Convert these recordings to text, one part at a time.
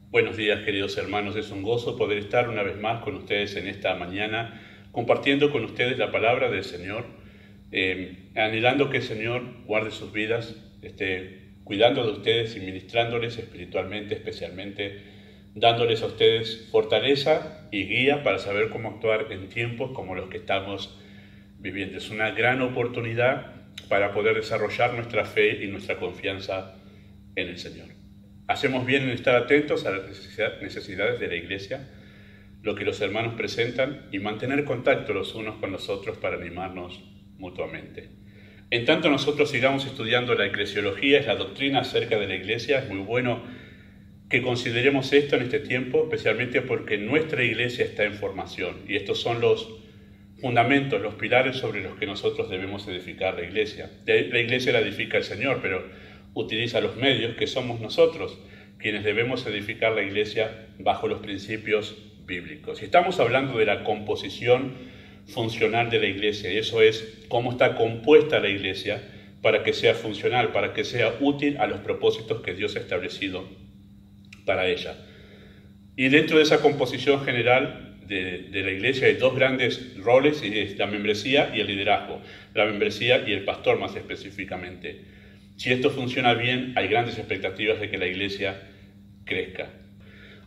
Buenos días, queridos hermanos. Es un gozo poder estar una vez más con ustedes en esta mañana, compartiendo con ustedes la palabra del Señor, anhelando que el Señor guarde sus vidas, esté cuidando de ustedes y ministrándoles espiritualmente, especialmente, dándoles a ustedes fortaleza y guía para saber cómo actuar en tiempos como los que estamos viviendo. Es una gran oportunidad para poder desarrollar nuestra fe y nuestra confianza en el Señor. Hacemos bien en estar atentos a las necesidades de la Iglesia, lo que los hermanos presentan y mantener contacto los unos con los otros para animarnos mutuamente. En tanto nosotros sigamos estudiando la eclesiología, es la doctrina acerca de la Iglesia, es muy bueno que consideremos esto en este tiempo, especialmente porque nuestra Iglesia está en formación y estos son los fundamentos, los pilares sobre los que nosotros debemos edificar la Iglesia. La Iglesia la edifica el Señor, pero utiliza los medios que somos nosotros, quienes debemos edificar la Iglesia bajo los principios bíblicos. Y estamos hablando de la composición funcional de la Iglesia, y eso es cómo está compuesta la Iglesia para que sea funcional, para que sea útil a los propósitos que Dios ha establecido para ella. Y dentro de esa composición general de la Iglesia hay dos grandes roles, y es la membresía y el liderazgo, la membresía y el pastor más específicamente. Si esto funciona bien, hay grandes expectativas de que la Iglesia crezca.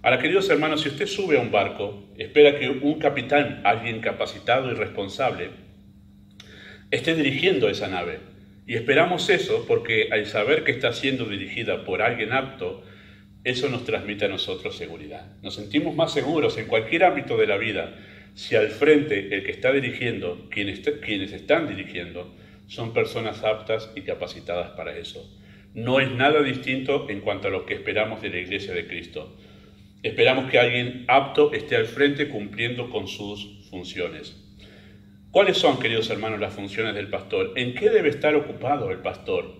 Ahora, queridos hermanos, si usted sube a un barco, espera que un capitán, alguien capacitado y responsable, esté dirigiendo esa nave. Y esperamos eso porque al saber que está siendo dirigida por alguien apto, eso nos transmite a nosotros seguridad. Nos sentimos más seguros en cualquier ámbito de la vida si al frente el que está dirigiendo, quienes están dirigiendo, son personas aptas y capacitadas para eso. No es nada distinto en cuanto a lo que esperamos de la Iglesia de Cristo. Esperamos que alguien apto esté al frente cumpliendo con sus funciones. ¿Cuáles son, queridos hermanos, las funciones del pastor? ¿En qué debe estar ocupado el pastor?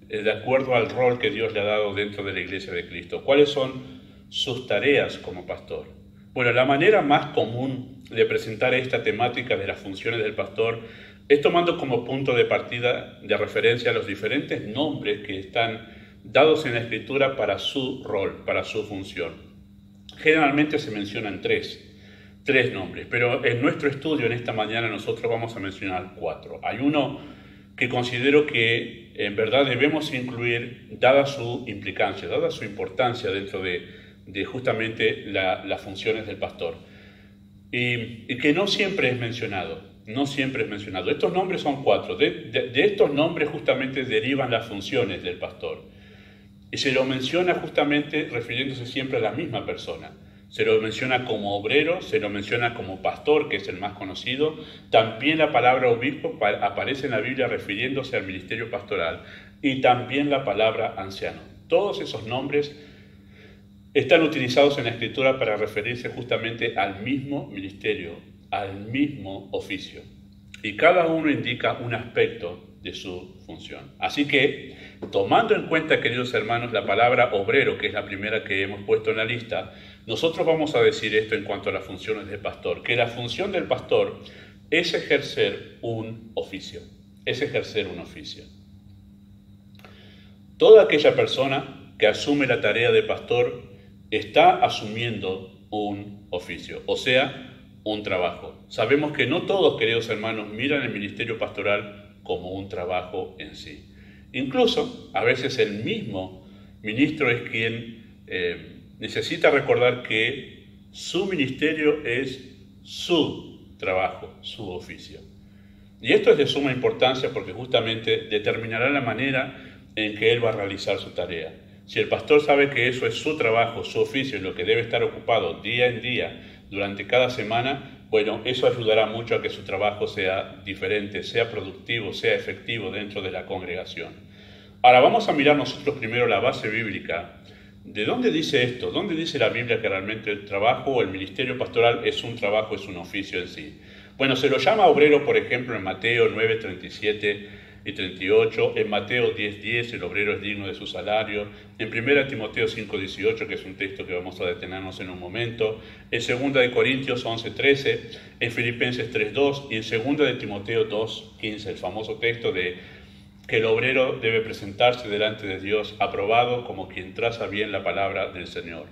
De acuerdo al rol que Dios le ha dado dentro de la Iglesia de Cristo. ¿Cuáles son sus tareas como pastor? Bueno, la manera más común de presentar esta temática de las funciones del pastor es tomando como punto de partida de referencia los diferentes nombres que están dados en la Escritura para su rol, para su función. Generalmente se mencionan tres nombres, pero en nuestro estudio en esta mañana nosotros vamos a mencionar 4. Hay uno que considero que en verdad debemos incluir, dada su implicancia, dada su importancia dentro de justamente las funciones del pastor, y que no siempre es mencionado. No siempre es mencionado. Estos nombres son 4. De estos nombres justamente derivan las funciones del pastor. Y se lo menciona justamente refiriéndose siempre a la misma persona. Se lo menciona como obrero, se lo menciona como pastor, que es el más conocido. También la palabra obispo aparece en la Biblia refiriéndose al ministerio pastoral. Y también la palabra anciano. Todos esos nombres están utilizados en la Escritura para referirse justamente al mismo ministerio, al mismo oficio. Y cada uno indica un aspecto de su función. Así que, tomando en cuenta, queridos hermanos, la palabra obrero, que es la primera que hemos puesto en la lista, nosotros vamos a decir esto en cuanto a las funciones del pastor, que la función del pastor es ejercer un oficio. Es ejercer un oficio. Toda aquella persona que asume la tarea de pastor está asumiendo un oficio, o sea, un trabajo. Sabemos que no todos, queridos hermanos, miran el ministerio pastoral como un trabajo en sí. Incluso, a veces el mismo ministro es quien necesita recordar que su ministerio es su trabajo, su oficio. Y esto es de suma importancia porque justamente determinará la manera en que él va a realizar su tarea. Si el pastor sabe que eso es su trabajo, su oficio, en lo que debe estar ocupado día en día, durante cada semana, bueno, eso ayudará mucho a que su trabajo sea diferente, sea productivo, sea efectivo dentro de la congregación. Ahora vamos a mirar nosotros primero la base bíblica. ¿De dónde dice esto? ¿Dónde dice la Biblia que realmente el trabajo o el ministerio pastoral es un trabajo, es un oficio en sí? Bueno, se lo llama obrero, por ejemplo, en Mateo 9, 37 y 38, en Mateo 10:10, el obrero es digno de su salario, en 1 Timoteo 5:18, que es un texto que vamos a detenernos en un momento, en 2 Corintios 11:13, en Filipenses 3:2 y en 2 Timoteo 2:15, el famoso texto de que el obrero debe presentarse delante de Dios aprobado como quien traza bien la palabra del Señor.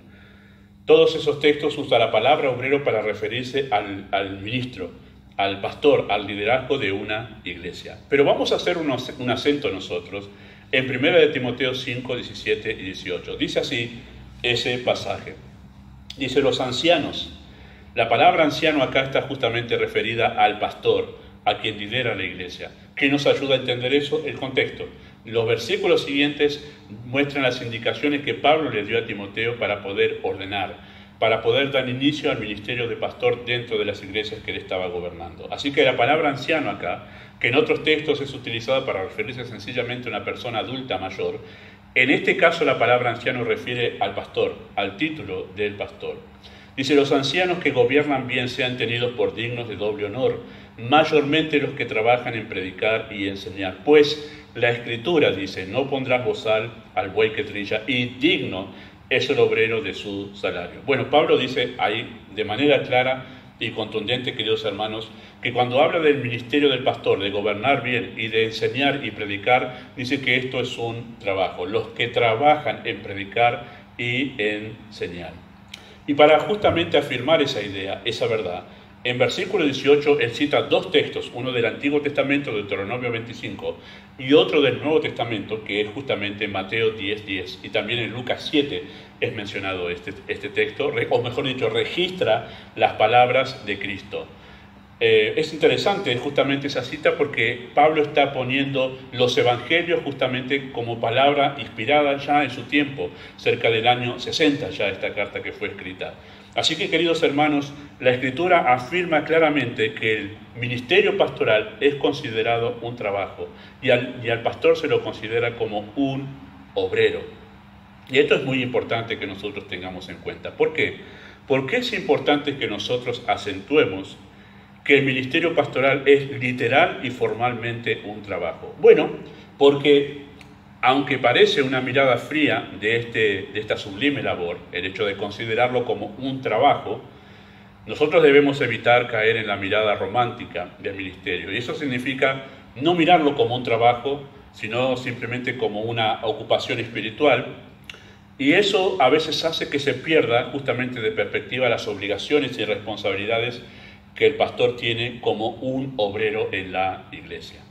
Todos esos textos usan la palabra obrero para referirse al ministro, al pastor, al liderazgo de una iglesia. Pero vamos a hacer un acento nosotros en 1 de Timoteo 5, 17 y 18. Dice así ese pasaje. Dice los ancianos. La palabra anciano acá está justamente referida al pastor, a quien lidera la iglesia. ¿Qué nos ayuda a entender eso? El contexto. Los versículos siguientes muestran las indicaciones que Pablo le dio a Timoteo para poder ordenar, para poder dar inicio al ministerio de pastor dentro de las iglesias que él estaba gobernando. Así que la palabra anciano acá, que en otros textos es utilizada para referirse sencillamente a una persona adulta mayor, en este caso la palabra anciano refiere al pastor, al título del pastor. Dice, los ancianos que gobiernan bien sean tenidos por dignos de doble honor, mayormente los que trabajan en predicar y enseñar. Pues la Escritura dice, no pondrás bozal al buey que trilla, y digno es el obrero de su salario. Bueno, Pablo dice ahí de manera clara y contundente, queridos hermanos, que cuando habla del ministerio del pastor, de gobernar bien y de enseñar y predicar, dice que esto es un trabajo, los que trabajan en predicar y enseñar. Y para justamente afirmar esa idea, esa verdad, en versículo 18 él cita dos textos, uno del Antiguo Testamento, Deuteronomio 25, y otro del Nuevo Testamento, que es justamente Mateo 10:10, y también en Lucas 7 es mencionado este texto, o mejor dicho, registra las palabras de Cristo. Es interesante justamente esa cita porque Pablo está poniendo los evangelios justamente como palabra inspirada ya en su tiempo, cerca del año 60 ya esta carta que fue escrita. Así que, queridos hermanos, la Escritura afirma claramente que el ministerio pastoral es considerado un trabajo y al pastor se lo considera como un obrero. Y esto es muy importante que nosotros tengamos en cuenta. ¿Por qué? Porque es importante que nosotros acentuemos que el ministerio pastoral es literal y formalmente un trabajo. Bueno, porque aunque parece una mirada fría de esta sublime labor, el hecho de considerarlo como un trabajo, nosotros debemos evitar caer en la mirada romántica del ministerio. Y eso significa no mirarlo como un trabajo, sino simplemente como una ocupación espiritual. Y eso a veces hace que se pierda justamente de perspectiva las obligaciones y responsabilidades que el pastor tiene como un obrero en la iglesia.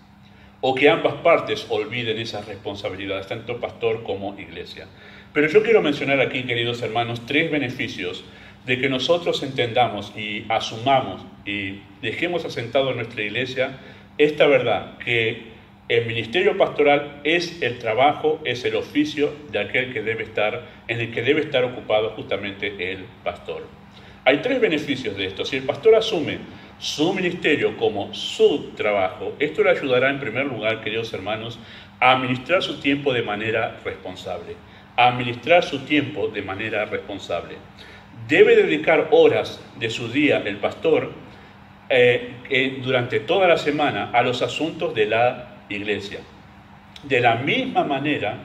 O que ambas partes olviden esas responsabilidades, tanto pastor como iglesia. Pero yo quiero mencionar aquí, queridos hermanos, tres beneficios de que nosotros entendamos y asumamos y dejemos asentado en nuestra iglesia esta verdad, que el ministerio pastoral es el trabajo, es el oficio de aquel que debe estar, en el que debe estar ocupado justamente el pastor. Hay tres beneficios de esto. Si el pastor asume su ministerio como su trabajo, esto le ayudará en primer lugar, queridos hermanos, a administrar su tiempo de manera responsable. A administrar su tiempo de manera responsable. Debe dedicar horas de su día el pastor durante toda la semana a los asuntos de la iglesia. De la misma manera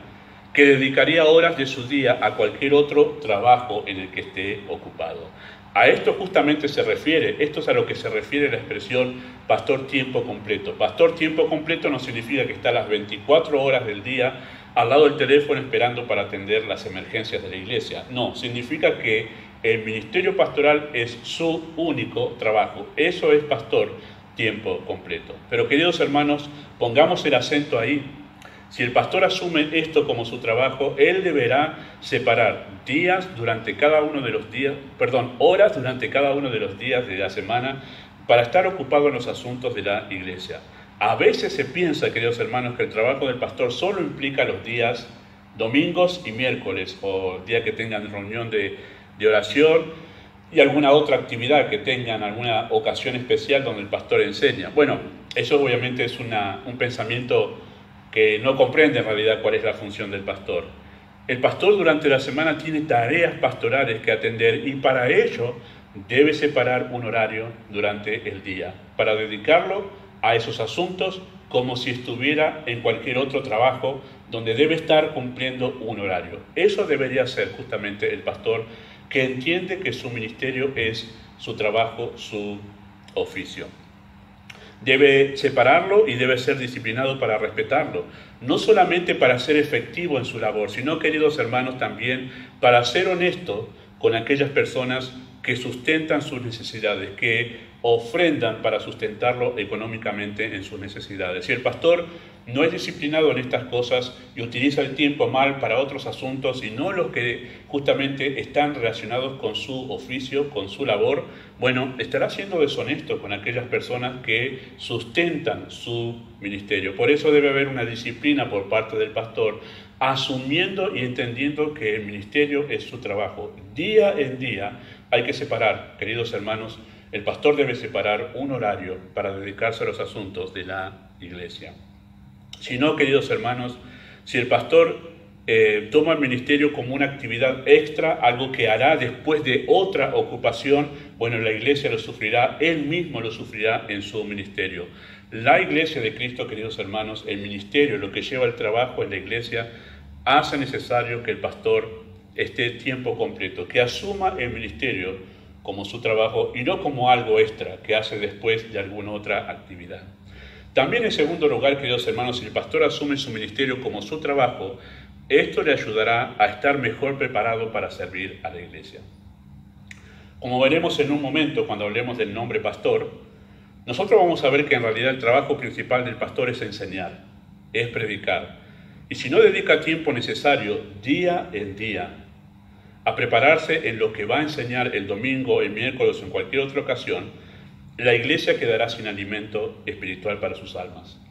que dedicaría horas de su día a cualquier otro trabajo en el que esté ocupado. A esto justamente se refiere, esto es a lo que se refiere la expresión pastor tiempo completo. Pastor tiempo completo no significa que está las 24 horas del día al lado del teléfono esperando para atender las emergencias de la iglesia. No, significa que el ministerio pastoral es su único trabajo. Eso es pastor tiempo completo. Pero, queridos hermanos, pongamos el acento ahí. Si el pastor asume esto como su trabajo, él deberá separar horas durante cada uno de los días de la semana para estar ocupado en los asuntos de la iglesia. A veces se piensa, queridos hermanos, que el trabajo del pastor solo implica los días domingos y miércoles, o el día que tengan reunión de oración y alguna otra actividad que tengan, alguna ocasión especial donde el pastor enseña. Bueno, eso obviamente es un pensamiento que no comprende en realidad cuál es la función del pastor. El pastor durante la semana tiene tareas pastorales que atender y para ello debe separar un horario durante el día para dedicarlo a esos asuntos como si estuviera en cualquier otro trabajo donde debe estar cumpliendo un horario. Eso debería ser justamente el pastor que entiende que su ministerio es su trabajo, su oficio. Debe separarlo y debe ser disciplinado para respetarlo, no solamente para ser efectivo en su labor, sino, queridos hermanos, también para ser honesto con aquellas personas que sustentan sus necesidades, que ofrendan para sustentarlo económicamente en sus necesidades. Si el pastor no es disciplinado en estas cosas y utiliza el tiempo mal para otros asuntos y no los que justamente están relacionados con su oficio, con su labor, bueno, estará siendo deshonesto con aquellas personas que sustentan su ministerio. Por eso debe haber una disciplina por parte del pastor, asumiendo y entendiendo que el ministerio es su trabajo. Día en día hay que separar, queridos hermanos, el pastor debe separar un horario para dedicarse a los asuntos de la iglesia. Si no, queridos hermanos, si el pastor toma el ministerio como una actividad extra, algo que hará después de otra ocupación, bueno, la iglesia lo sufrirá, él mismo lo sufrirá en su ministerio. La iglesia de Cristo, queridos hermanos, el ministerio, lo que lleva el trabajo en la iglesia, hace necesario que el pastor esté tiempo completo, que asuma el ministerio como su trabajo y no como algo extra que hace después de alguna otra actividad. También en segundo lugar, queridos hermanos, si el pastor asume su ministerio como su trabajo, esto le ayudará a estar mejor preparado para servir a la iglesia. Como veremos en un momento cuando hablemos del nombre pastor, nosotros vamos a ver que en realidad el trabajo principal del pastor es enseñar, es predicar. Y si no dedica tiempo necesario día en día a prepararse en lo que va a enseñar el domingo, el miércoles o en cualquier otra ocasión, la iglesia quedará sin alimento espiritual para sus almas.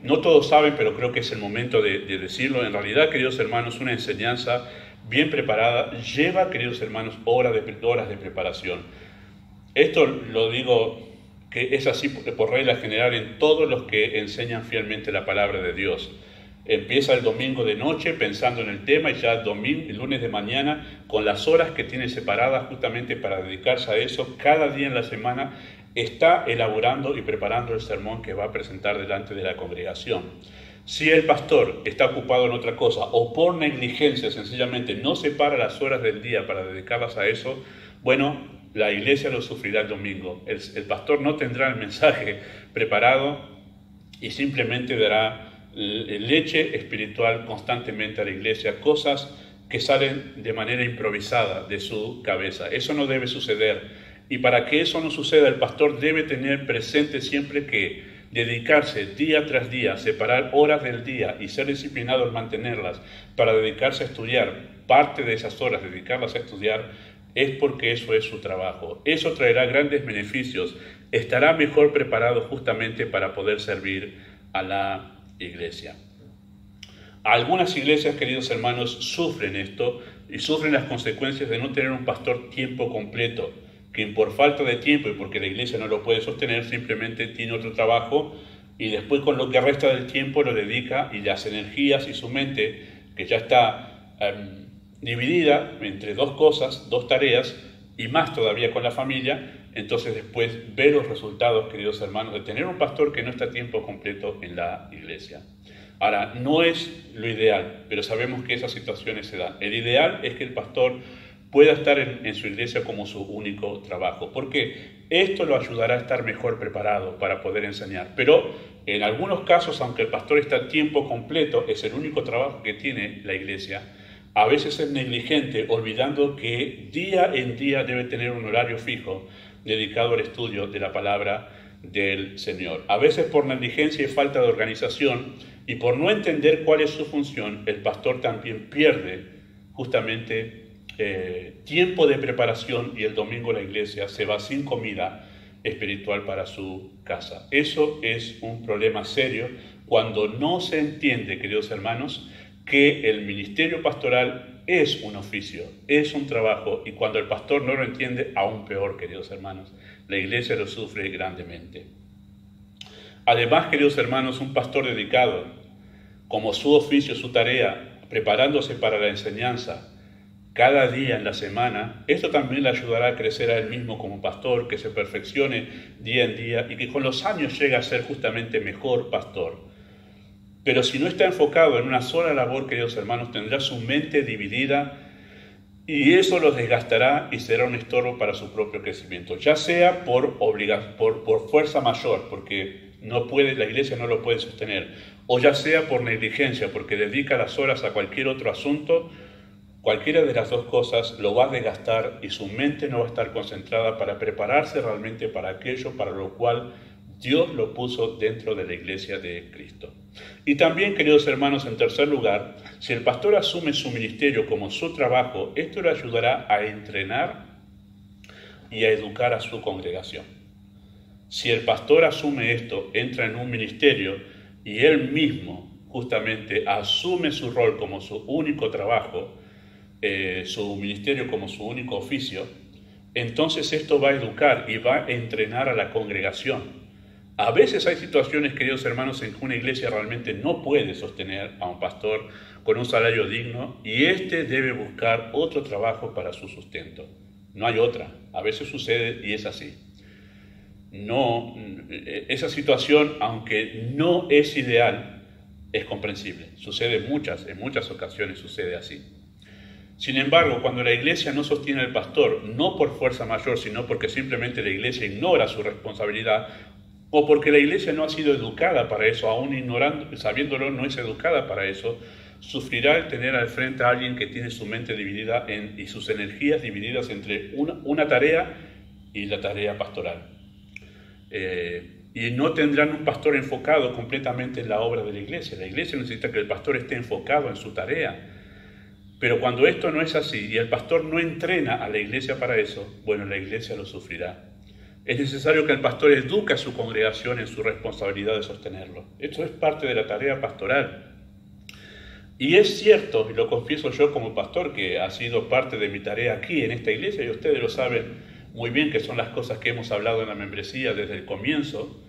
No todos saben, pero creo que es el momento de decirlo. En realidad, queridos hermanos, una enseñanza bien preparada lleva, queridos hermanos, horas de preparación. Esto lo digo que es así por regla general en todos los que enseñan fielmente la palabra de Dios. Empieza el domingo de noche pensando en el tema y ya el lunes de mañana, con las horas que tiene separadas justamente para dedicarse a eso, cada día en la semana está elaborando y preparando el sermón que va a presentar delante de la congregación. Si el pastor está ocupado en otra cosa o por negligencia sencillamente no separa las horas del día para dedicarlas a eso, bueno, la iglesia lo sufrirá el domingo. El pastor no tendrá el mensaje preparado y simplemente dará leche espiritual constantemente a la iglesia, cosas que salen de manera improvisada de su cabeza. Eso no debe suceder. Y para que eso no suceda, el pastor debe tener presente siempre que dedicarse día tras día, separar horas del día y ser disciplinado en mantenerlas para dedicarse a estudiar, parte de esas horas, dedicarlas a estudiar, es porque eso es su trabajo. Eso traerá grandes beneficios. Estará mejor preparado justamente para poder servir a la iglesia. Algunas iglesias, queridos hermanos, sufren esto y sufren las consecuencias de no tener un pastor tiempo completo, que por falta de tiempo y porque la iglesia no lo puede sostener, simplemente tiene otro trabajo y después con lo que resta del tiempo lo dedica y las energías y su mente, que ya está dividida entre dos cosas, dos tareas y más todavía con la familia, entonces después ve los resultados, queridos hermanos, de tener un pastor que no está a tiempo completo en la iglesia. Ahora, no es lo ideal, pero sabemos que esas situaciones se dan. El ideal es que el pastor pueda estar en su iglesia como su único trabajo, porque esto lo ayudará a estar mejor preparado para poder enseñar. Pero en algunos casos, aunque el pastor está a tiempo completo, es el único trabajo que tiene la iglesia, a veces es negligente, olvidando que día en día debe tener un horario fijo dedicado al estudio de la palabra del Señor. A veces por negligencia y falta de organización y por no entender cuál es su función, el pastor también pierde justamente tiempo de preparación y el domingo la iglesia se va sin comida espiritual para su casa. Eso es un problema serio cuando no se entiende, queridos hermanos, que el ministerio pastoral es un oficio, es un trabajo, y cuando el pastor no lo entiende, aún peor, queridos hermanos, la iglesia lo sufre grandemente. Además, queridos hermanos, un pastor dedicado, como su oficio, su tarea, preparándose para la enseñanza, cada día en la semana, esto también le ayudará a crecer a él mismo como pastor, que se perfeccione día en día y que con los años llegue a ser justamente mejor pastor. Pero si no está enfocado en una sola labor, queridos hermanos, tendrá su mente dividida y eso lo desgastará y será un estorbo para su propio crecimiento, ya sea por fuerza mayor, porque la iglesia no lo puede sostener, o ya sea por negligencia, porque dedica las horas a cualquier otro asunto cualquiera de las dos cosas lo va a desgastar y su mente no va a estar concentrada para prepararse realmente para aquello para lo cual Dios lo puso dentro de la iglesia de Cristo. Y también, queridos hermanos, en tercer lugar, si el pastor asume su ministerio como su trabajo, esto le ayudará a entrenar y a educar a su congregación. Si el pastor asume esto, entra en un ministerio y él mismo justamente asume su rol como su único trabajo, su ministerio como su único oficio, entonces esto va a educar y va a entrenar a la congregación. A veces hay situaciones, queridos hermanos, en que una iglesia realmente no puede sostener a un pastor con un salario digno y éste debe buscar otro trabajo para su sustento. No hay otra. A veces sucede y es así. No, esa situación, aunque no es ideal, es comprensible. Sucede en muchas ocasiones sucede así. Sin embargo, cuando la iglesia no sostiene al pastor, no por fuerza mayor, sino porque simplemente la iglesia ignora su responsabilidad, o porque la iglesia no ha sido educada para eso, aún ignorando, sabiéndolo, no es educada para eso, sufrirá el tener al frente a alguien que tiene su mente dividida y sus energías divididas entre una tarea y la tarea pastoral. Y no tendrán un pastor enfocado completamente en la obra de la iglesia. La iglesia necesita que el pastor esté enfocado en su tarea. Pero cuando esto no es así y el pastor no entrena a la iglesia para eso, bueno, la iglesia lo sufrirá. Es necesario que el pastor eduque a su congregación en su responsabilidad de sostenerlo. Esto es parte de la tarea pastoral. Y es cierto, y lo confieso yo como pastor, que ha sido parte de mi tarea aquí en esta iglesia, y ustedes lo saben muy bien, que son las cosas que hemos hablado en la membresía desde el comienzo,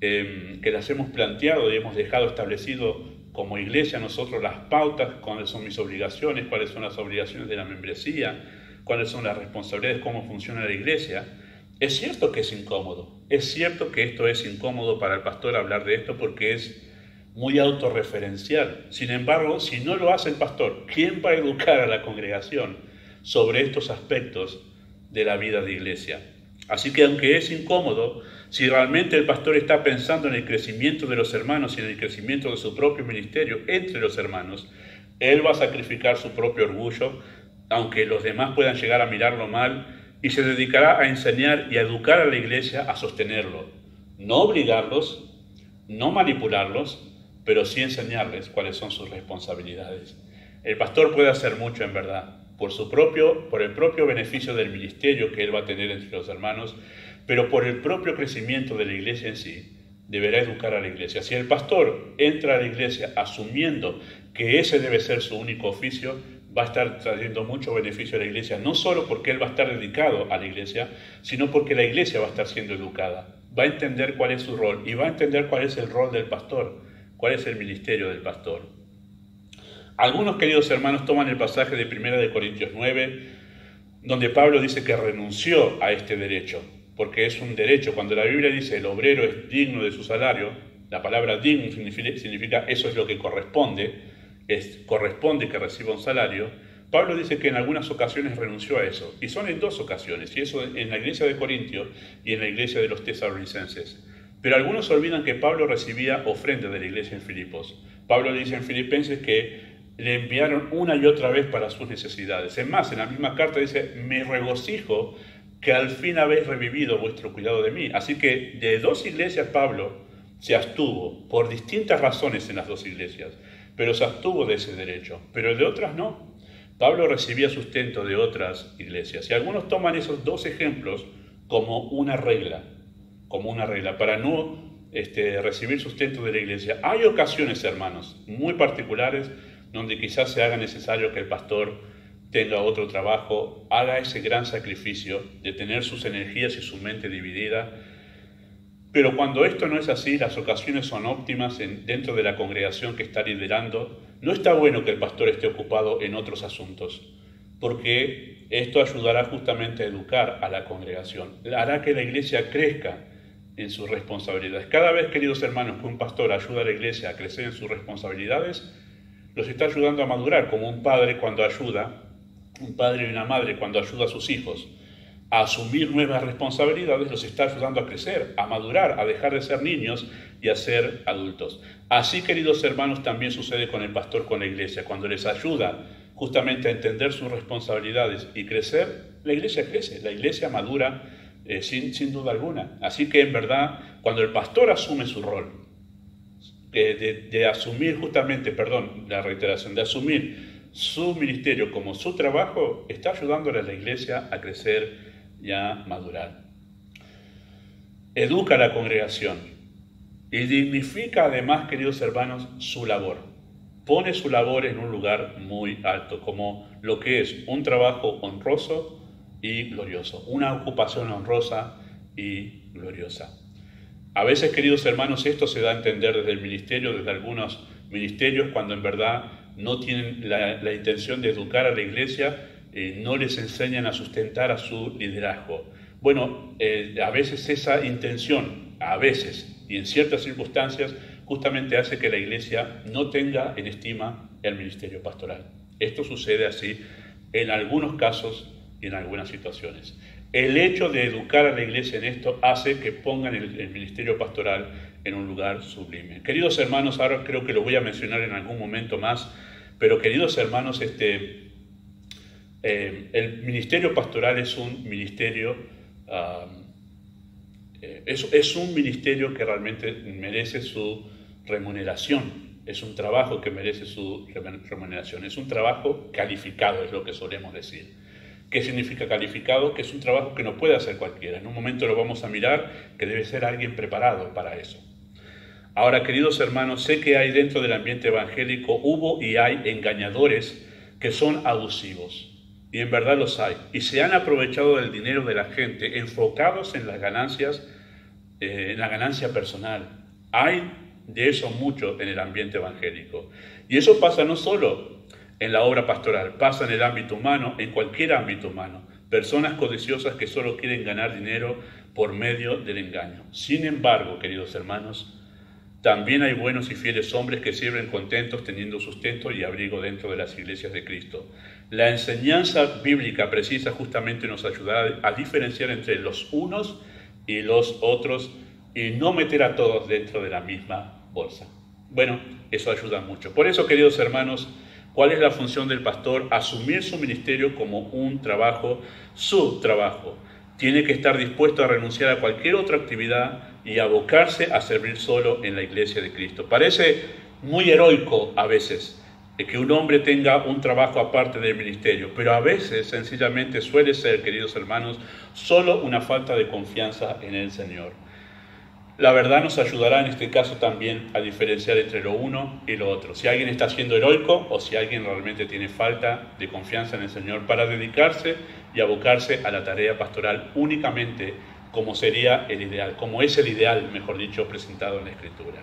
que las hemos planteado y hemos dejado establecido como iglesia nosotros las pautas, cuáles son mis obligaciones, cuáles son las obligaciones de la membresía, cuáles son las responsabilidades, cómo funciona la iglesia. Es cierto que es incómodo, es cierto que esto es incómodo para el pastor hablar de esto porque es muy autorreferencial. Sin embargo, si no lo hace el pastor, ¿quién va a educar a la congregación sobre estos aspectos de la vida de iglesia? Así que aunque es incómodo, si realmente el pastor está pensando en el crecimiento de los hermanos y en el crecimiento de su propio ministerio entre los hermanos, él va a sacrificar su propio orgullo, aunque los demás puedan llegar a mirarlo mal, y se dedicará a enseñar y a educar a la iglesia a sostenerlo. No obligarlos, no manipularlos, pero sí enseñarles cuáles son sus responsabilidades. El pastor puede hacer mucho en verdad, por el propio beneficio del ministerio que él va a tener entre los hermanos, pero por el propio crecimiento de la iglesia en sí, deberá educar a la iglesia. Si el pastor entra a la iglesia asumiendo que ese debe ser su único oficio, va a estar trayendo mucho beneficio a la iglesia, no solo porque él va a estar dedicado a la iglesia, sino porque la iglesia va a estar siendo educada. Va a entender cuál es su rol y va a entender cuál es el rol del pastor, cuál es el ministerio del pastor. Algunos, queridos hermanos, toman el pasaje de 1 Corintios 9, donde Pablo dice que renunció a este derecho, porque es un derecho. Cuando la Biblia dice el obrero es digno de su salario, la palabra digno significa eso es lo que corresponde, corresponde que reciba un salario. Pablo dice que en algunas ocasiones renunció a eso, y son en dos ocasiones, y eso en la iglesia de Corintios y en la iglesia de los tesalonicenses. Pero algunos olvidan que Pablo recibía ofrenda de la iglesia en Filipos. Pablo dice en Filipenses que le enviaron una y otra vez para sus necesidades. Es más, en la misma carta dice, me regocijo que al fin habéis revivido vuestro cuidado de mí. Así que de dos iglesias Pablo se abstuvo, por distintas razones en las dos iglesias, pero se abstuvo de ese derecho, pero de otras no. Pablo recibía sustento de otras iglesias, y algunos toman esos dos ejemplos como una regla para no recibir sustento de la iglesia. Hay ocasiones, hermanos, muy particulares, donde quizás se haga necesario que el pastor tenga otro trabajo, haga ese gran sacrificio de tener sus energías y su mente dividida. Pero cuando esto no es así, las ocasiones son óptimas dentro de la congregación que está liderando. No está bueno que el pastor esté ocupado en otros asuntos, porque esto ayudará justamente a educar a la congregación, hará que la iglesia crezca en sus responsabilidades. Cada vez, queridos hermanos, que un pastor ayuda a la iglesia a crecer en sus responsabilidades, los está ayudando a madurar, como un padre y una madre cuando ayuda a sus hijos a asumir nuevas responsabilidades, los está ayudando a crecer, a madurar, a dejar de ser niños y a ser adultos. Así, queridos hermanos, también sucede con el pastor, con la iglesia. Cuando les ayuda justamente a entender sus responsabilidades y crecer, la iglesia crece, la iglesia madura sin duda alguna. Así que en verdad, cuando el pastor asume su rol, de asumir justamente, perdón, la reiteración, de asumir su ministerio como su trabajo, está ayudándole a la iglesia a crecer y a madurar. Educa a la congregación y dignifica además, queridos hermanos, su labor. Pone su labor en un lugar muy alto, como lo que es un trabajo honroso y glorioso, una ocupación honrosa y gloriosa. A veces, queridos hermanos, esto se da a entender desde el ministerio, desde algunos ministerios, cuando en verdad no tienen la intención de educar a la iglesia, no les enseñan a sustentar a su liderazgo. Bueno, a veces esa intención, a veces y en ciertas circunstancias, justamente hace que la iglesia no tenga en estima el ministerio pastoral. Esto sucede así en algunos casos y en algunas situaciones. El hecho de educar a la iglesia en esto hace que pongan el ministerio pastoral en un lugar sublime. Queridos hermanos, ahora creo que lo voy a mencionar en algún momento más, pero queridos hermanos, el ministerio pastoral es un ministerio, es un ministerio que realmente merece su remuneración. Es un trabajo que merece su remuneración. Es un trabajo calificado, es lo que solemos decir. ¿Qué significa calificado? Que es un trabajo que no puede hacer cualquiera. En un momento lo vamos a mirar, que debe ser alguien preparado para eso. Ahora, queridos hermanos, sé que hay dentro del ambiente evangélico, hubo y hay engañadores que son abusivos. Y en verdad los hay. Y se han aprovechado del dinero de la gente, enfocados en las ganancias, en la ganancia personal. Hay de eso mucho en el ambiente evangélico. Y eso pasa no solo en la obra pastoral, pasa en el ámbito humano, en cualquier ámbito humano. Personas codiciosas que solo quieren ganar dinero por medio del engaño. Sin embargo, queridos hermanos, también hay buenos y fieles hombres que sirven contentos teniendo sustento y abrigo dentro de las iglesias de Cristo. La enseñanza bíblica precisa justamente nos ayuda a diferenciar entre los unos y los otros y no meter a todos dentro de la misma bolsa. Bueno, eso ayuda mucho. Por eso, queridos hermanos, ¿cuál es la función del pastor? Asumir su ministerio como un trabajo, su trabajo. Tiene que estar dispuesto a renunciar a cualquier otra actividad y abocarse a servir solo en la iglesia de Cristo. Parece muy heroico a veces que un hombre tenga un trabajo aparte del ministerio, pero a veces sencillamente suele ser, queridos hermanos, solo una falta de confianza en el Señor. La verdad nos ayudará en este caso también a diferenciar entre lo uno y lo otro. Si alguien está siendo heroico o si alguien realmente tiene falta de confianza en el Señor para dedicarse y abocarse a la tarea pastoral únicamente como sería el ideal, como es el ideal, mejor dicho, presentado en la Escritura.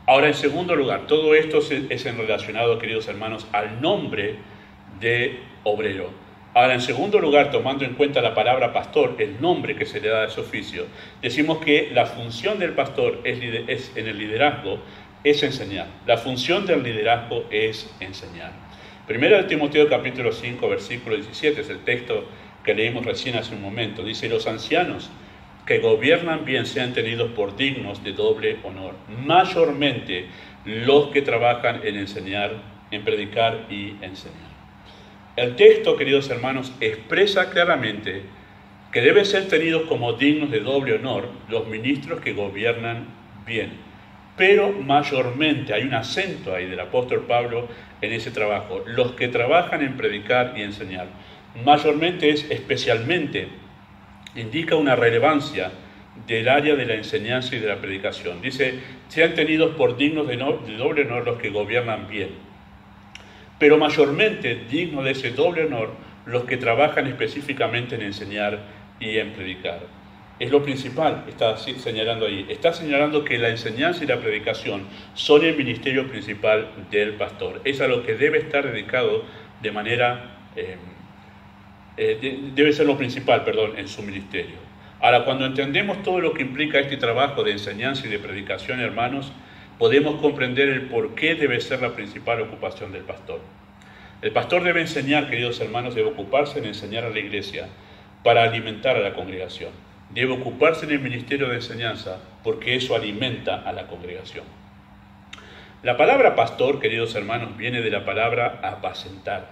Ahora, en segundo lugar, todo esto es en relacionado, queridos hermanos, al nombre de obrero. Ahora, en segundo lugar, tomando en cuenta la palabra pastor, el nombre que se le da a ese oficio, decimos que la función del pastor es en el liderazgo es enseñar. La función del liderazgo es enseñar. Primero de Timoteo capítulo 5, versículo 17, es el texto que leímos recién hace un momento. Dice, los ancianos que gobiernan bien sean tenidos por dignos de doble honor, mayormente los que trabajan en enseñar, en predicar y enseñar. El texto, queridos hermanos, expresa claramente que deben ser tenidos como dignos de doble honor los ministros que gobiernan bien. Pero mayormente, hay un acento ahí del apóstol Pablo en ese trabajo, los que trabajan en predicar y enseñar. Mayormente es especialmente, indica una relevancia del área de la enseñanza y de la predicación. Dice, sean tenidos por dignos de doble honor los que gobiernan bien. Pero mayormente dignos de ese doble honor los que trabajan específicamente en enseñar y en predicar. Es lo principal, está señalando ahí. Está señalando que la enseñanza y la predicación son el ministerio principal del pastor. Es a lo que debe estar dedicado de manera, debe ser lo principal, en su ministerio. Ahora, cuando entendemos todo lo que implica este trabajo de enseñanza y de predicación, hermanos, podemos comprender el por qué debe ser la principal ocupación del pastor. El pastor debe enseñar, queridos hermanos, debe ocuparse en enseñar a la iglesia para alimentar a la congregación. Debe ocuparse en el ministerio de enseñanza porque eso alimenta a la congregación. La palabra pastor, queridos hermanos, viene de la palabra apacentar.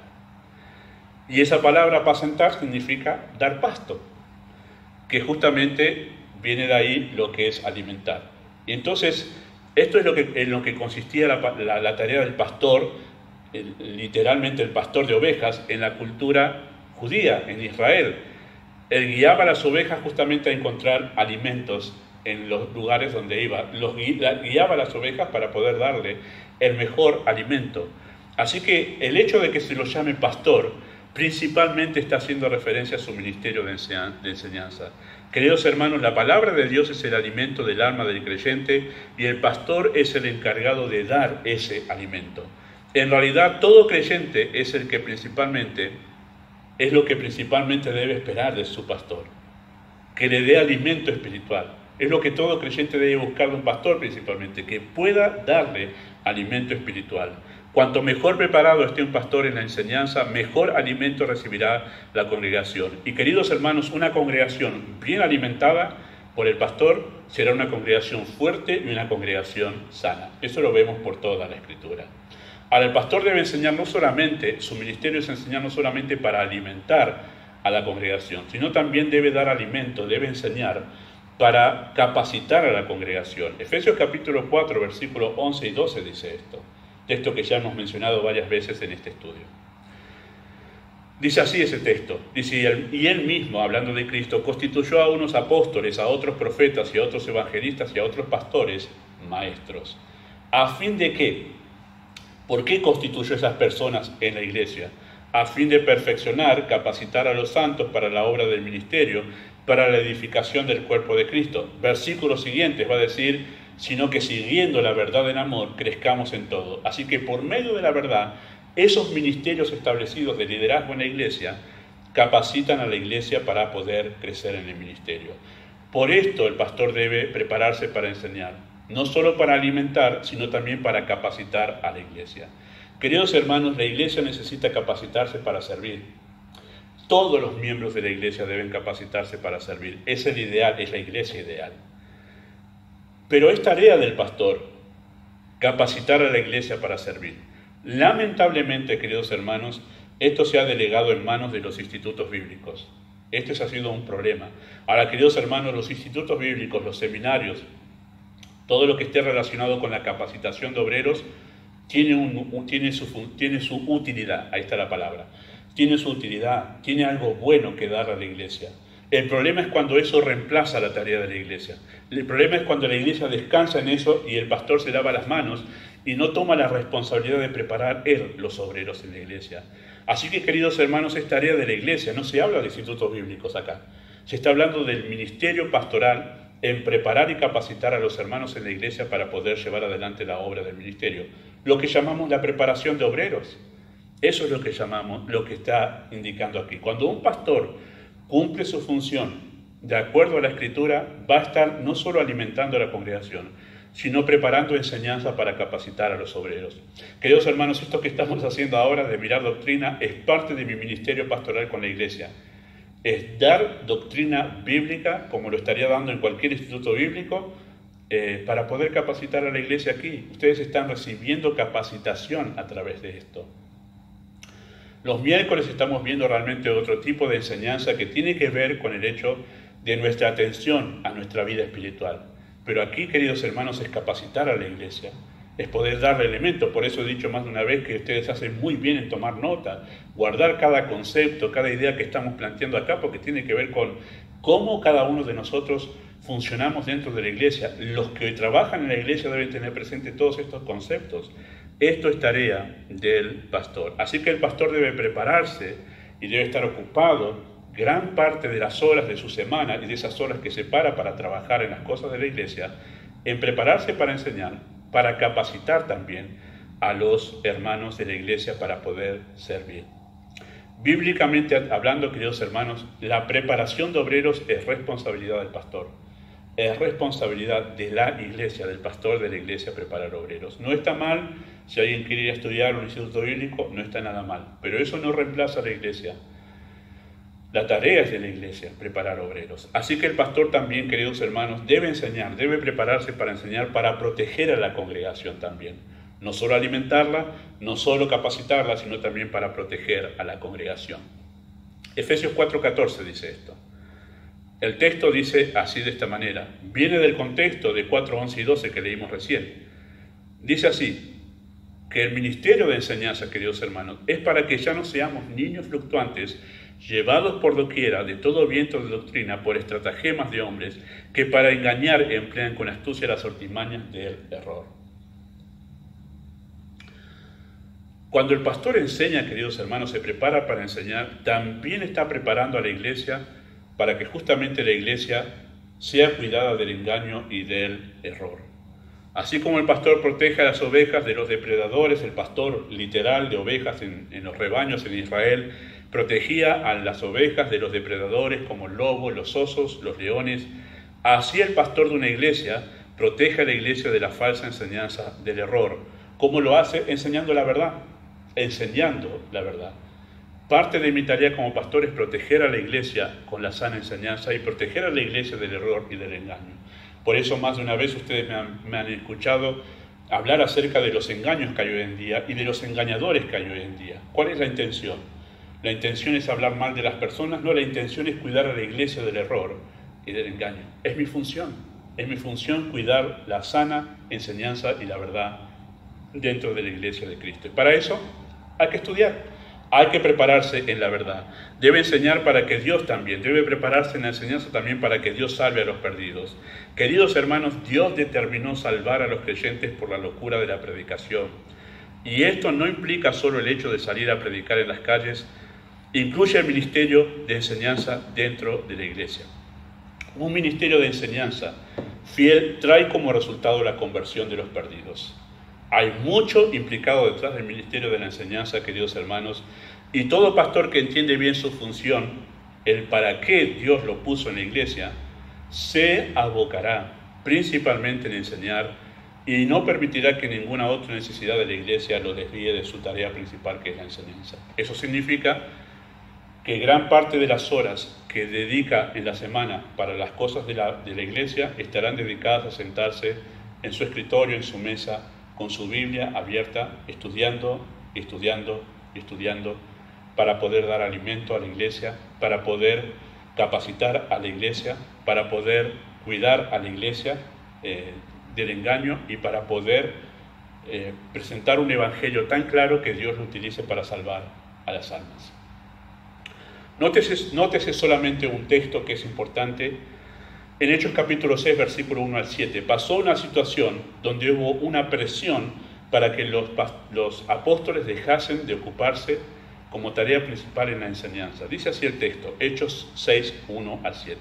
Y esa palabra apacentar significa dar pasto, que justamente viene de ahí lo que es alimentar. Y entonces, esto es en lo que consistía la tarea del pastor, literalmente el pastor de ovejas, en la cultura judía, en Israel. Él guiaba a las ovejas justamente a encontrar alimentos en los lugares donde iba. Guiaba a las ovejas para poder darle el mejor alimento. Así que el hecho de que se lo llame pastor, principalmente está haciendo referencia a su ministerio de enseñanza. Queridos hermanos, la palabra de Dios es el alimento del alma del creyente y el pastor es el encargado de dar ese alimento. En realidad, todo creyente es lo que principalmente debe esperar de su pastor, que le dé alimento espiritual. Es lo que todo creyente debe buscar de un pastor principalmente, que pueda darle alimento espiritual. Cuanto mejor preparado esté un pastor en la enseñanza, mejor alimento recibirá la congregación. Y queridos hermanos, una congregación bien alimentada por el pastor será una congregación fuerte y una congregación sana. Eso lo vemos por toda la Escritura. Ahora, el pastor debe enseñar no solamente, su ministerio es enseñar no solamente para alimentar a la congregación, sino también debe dar alimento, debe enseñar para capacitar a la congregación. Efesios capítulo 4, versículos 11 y 12 dice esto, texto que ya hemos mencionado varias veces en este estudio. Dice así ese texto, dice, y él mismo, hablando de Cristo, constituyó a unos apóstoles, a otros profetas y a otros evangelistas y a otros pastores, maestros, a fin de que, ¿por qué constituyó esas personas en la iglesia? A fin de perfeccionar, capacitar a los santos para la obra del ministerio, para la edificación del cuerpo de Cristo. Versículos siguientes va a decir, sino que siguiendo la verdad en amor, crezcamos en todo. Así que por medio de la verdad, esos ministerios establecidos de liderazgo en la iglesia capacitan a la iglesia para poder crecer en el ministerio. Por esto el pastor debe prepararse para enseñar, no solo para alimentar, sino también para capacitar a la iglesia. Queridos hermanos, la iglesia necesita capacitarse para servir. Todos los miembros de la iglesia deben capacitarse para servir. Es el ideal, es la iglesia ideal. Pero es tarea del pastor capacitar a la iglesia para servir. Lamentablemente, queridos hermanos, esto se ha delegado en manos de los institutos bíblicos. Este ha sido un problema. Ahora, queridos hermanos, los institutos bíblicos, los seminarios, todo lo que esté relacionado con la capacitación de obreros, tiene su utilidad. Ahí está la palabra. Tiene su utilidad, tiene algo bueno que dar a la iglesia. El problema es cuando eso reemplaza la tarea de la iglesia. El problema es cuando la iglesia descansa en eso y el pastor se lava las manos y no toma la responsabilidad de preparar él los obreros en la iglesia. Así que, queridos hermanos, es tarea de la iglesia. No se habla de institutos bíblicos acá. Se está hablando del ministerio pastoral en preparar y capacitar a los hermanos en la iglesia para poder llevar adelante la obra del ministerio. Lo que llamamos la preparación de obreros. Eso es lo que llamamos, lo que está indicando aquí. Cuando un pastor cumple su función de acuerdo a la Escritura, va a estar no solo alimentando a la congregación, sino preparando enseñanza para capacitar a los obreros. Queridos hermanos, esto que estamos haciendo ahora de mirar doctrina es parte de mi ministerio pastoral con la iglesia. Es dar doctrina bíblica, como lo estaría dando en cualquier instituto bíblico, para poder capacitar a la iglesia aquí. Ustedes están recibiendo capacitación a través de esto. Los miércoles estamos viendo realmente otro tipo de enseñanza que tiene que ver con el hecho de nuestra atención a nuestra vida espiritual. Pero aquí, queridos hermanos, es capacitar a la iglesia, es poder darle elementos. Por eso he dicho más de una vez que ustedes hacen muy bien en tomar nota, guardar cada concepto, cada idea que estamos planteando acá, porque tiene que ver con cómo cada uno de nosotros funcionamos dentro de la iglesia. Los que trabajan en la iglesia deben tener presente todos estos conceptos. Esto es tarea del pastor. Así que el pastor debe prepararse y debe estar ocupado gran parte de las horas de su semana y de esas horas que separa para trabajar en las cosas de la iglesia, en prepararse para enseñar, para capacitar también a los hermanos de la iglesia para poder servir. Bíblicamente hablando, queridos hermanos, la preparación de obreros es responsabilidad del pastor. Es responsabilidad de la iglesia, del pastor de la iglesia, preparar obreros. No está mal, si alguien quiere ir a estudiar un instituto bíblico, no está nada mal, pero eso no reemplaza a la iglesia. La tarea es de la iglesia, preparar obreros. Así que el pastor también, queridos hermanos, debe enseñar, debe prepararse para enseñar, para proteger a la congregación también. No solo alimentarla, no solo capacitarla, sino también para proteger a la congregación. Efesios 4:14 dice esto. El texto dice así de esta manera. Viene del contexto de 4:11 y 12 que leímos recién. Dice así, que el ministerio de enseñanza, queridos hermanos, es para que ya no seamos niños fluctuantes, llevados por doquiera de todo viento de doctrina por estratagemas de hombres que para engañar emplean con astucia las artimañas del error. Cuando el pastor enseña, queridos hermanos, se prepara para enseñar, también está preparando a la iglesia para que justamente la iglesia sea cuidada del engaño y del error. Así como el pastor protege a las ovejas de los depredadores, el pastor literal de ovejas en los rebaños en Israel protegía a las ovejas de los depredadores como el lobo, los osos, los leones. Así el pastor de una iglesia protege a la iglesia de la falsa enseñanza, del error. ¿Cómo lo hace? Enseñando la verdad. Enseñando la verdad. Parte de mi tarea como pastor es proteger a la iglesia con la sana enseñanza y proteger a la iglesia del error y del engaño. Por eso más de una vez ustedes me han escuchado hablar acerca de los engaños que hay hoy en día y de los engañadores que hay hoy en día. ¿Cuál es la intención? La intención es hablar mal de las personas, no, la intención es cuidar a la iglesia del error y del engaño. Es mi función cuidar la sana enseñanza y la verdad dentro de la iglesia de Cristo. Y para eso hay que estudiar. Hay que prepararse en la verdad. Debe enseñar para que Dios también, debe prepararse en la enseñanza también para que Dios salve a los perdidos. Queridos hermanos, Dios determinó salvar a los creyentes por la locura de la predicación. Y esto no implica solo el hecho de salir a predicar en las calles, incluye el ministerio de enseñanza dentro de la iglesia. Un ministerio de enseñanza fiel trae como resultado la conversión de los perdidos. Hay mucho implicado detrás del ministerio de la enseñanza, queridos hermanos, y todo pastor que entiende bien su función, el para qué Dios lo puso en la iglesia, se abocará principalmente en enseñar y no permitirá que ninguna otra necesidad de la iglesia lo desvíe de su tarea principal, que es la enseñanza. Eso significa que gran parte de las horas que dedica en la semana para las cosas de la iglesia estarán dedicadas a sentarse en su escritorio, en su mesa, con su Biblia abierta, estudiando, para poder dar alimento a la iglesia, para poder capacitar a la iglesia, para poder cuidar a la iglesia del engaño y para poder presentar un evangelio tan claro que Dios lo utilice para salvar a las almas. Nótese solamente un texto que es importante. En Hechos capítulo 6, versículo 1 al 7, pasó una situación donde hubo una presión para que los apóstoles dejasen de ocuparse como tarea principal en la enseñanza. Dice así el texto, Hechos 6, 1 al 7.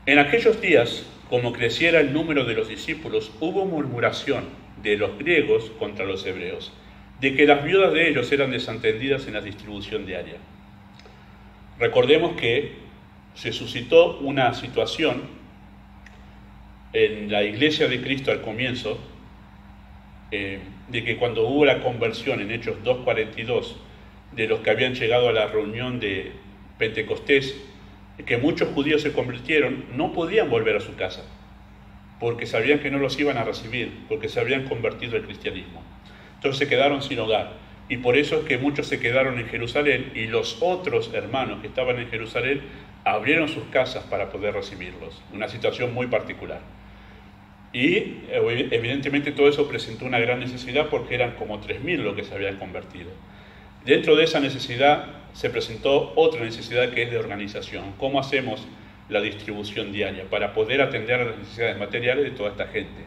En aquellos días, como creciera el número de los discípulos, hubo murmuración de los griegos contra los hebreos, de que las viudas de ellos eran desatendidas en la distribución diaria. Recordemos que se suscitó una situación en la iglesia de Cristo al comienzo, de que cuando hubo la conversión en Hechos 2:42, de los que habían llegado a la reunión de Pentecostés, que muchos judíos se convirtieron, no podían volver a su casa, porque sabían que no los iban a recibir, porque se habían convertido al cristianismo. Entonces se quedaron sin hogar. Y por eso es que muchos se quedaron en Jerusalén y los otros hermanos que estaban en Jerusalén abrieron sus casas para poder recibirlos. Una situación muy particular. Y evidentemente todo eso presentó una gran necesidad porque eran como 3.000 los que se habían convertido. Dentro de esa necesidad se presentó otra necesidad que es de organización. ¿Cómo hacemos la distribución diaria para poder atender a las necesidades materiales de toda esta gente?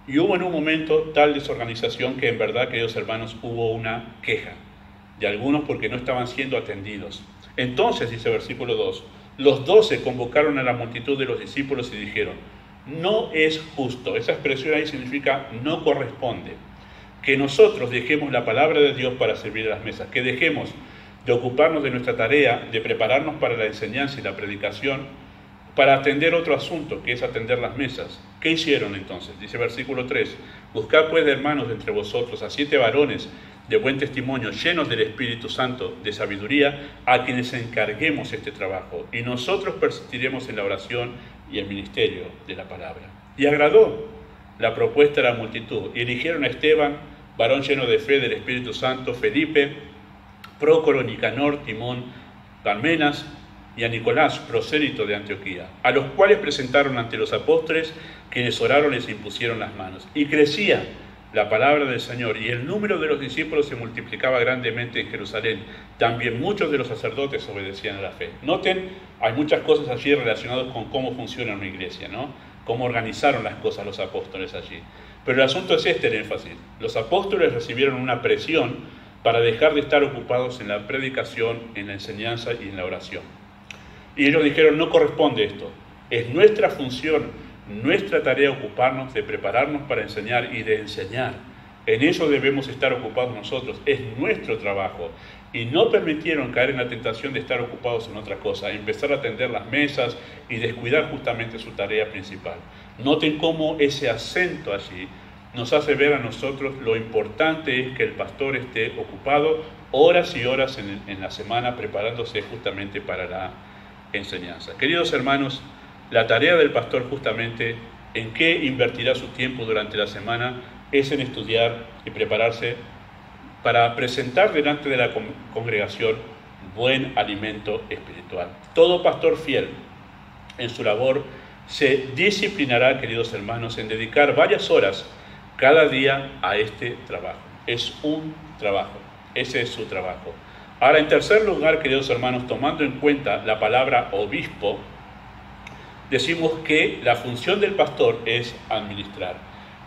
Y hubo en un momento tal desorganización que en verdad, queridos hermanos, hubo una queja de algunos porque no estaban siendo atendidos. Entonces, dice versículo 2, los 12 convocaron a la multitud de los discípulos y dijeron, no es justo, esa expresión ahí significa no corresponde, que nosotros dejemos la palabra de Dios para servir a las mesas, que dejemos de ocuparnos de nuestra tarea, de prepararnos para la enseñanza y la predicación, para atender otro asunto, que es atender las mesas. ¿Qué hicieron entonces? Dice versículo 3, buscad pues de hermanos de entre vosotros a 7 varones de buen testimonio, llenos del Espíritu Santo, de sabiduría, a quienes encarguemos este trabajo, y nosotros persistiremos en la oración y el ministerio de la palabra. Y agradó la propuesta de la multitud y eligieron a Esteban, varón lleno de fe del Espíritu Santo, Felipe, Prócoro, Nicanor, Timón, Parmenas y a Nicolás, prosélito de Antioquía, a los cuales presentaron ante los apóstoles, quienes oraron y les impusieron las manos. Y crecía la palabra del Señor, y el número de los discípulos se multiplicaba grandemente en Jerusalén. También muchos de los sacerdotes obedecían a la fe. Noten, hay muchas cosas allí relacionadas con cómo funciona una iglesia, ¿no? Cómo organizaron las cosas los apóstoles allí. Pero el asunto es este, el énfasis. Los apóstoles recibieron una presión para dejar de estar ocupados en la predicación, en la enseñanza y en la oración. Y ellos dijeron, no corresponde esto. Es nuestra función, nuestra tarea ocuparnos de prepararnos para enseñar y de enseñar. En eso debemos estar ocupados nosotros. Es nuestro trabajo. Y no permitieron caer en la tentación de estar ocupados en otra cosa, empezar a atender las mesas y descuidar justamente su tarea principal. Noten cómo ese acento allí nos hace ver a nosotros lo importante es que el pastor esté ocupado horas y horas en la semana preparándose justamente para la enseñanza. Queridos hermanos, la tarea del pastor justamente en qué invertirá su tiempo durante la semana es en estudiar y prepararse para presentar delante de la congregación buen alimento espiritual. Todo pastor fiel en su labor se disciplinará, queridos hermanos, en dedicar varias horas cada día a este trabajo. Es un trabajo, ese es su trabajo. Ahora, en tercer lugar, queridos hermanos, tomando en cuenta la palabra obispo, decimos que la función del pastor es administrar.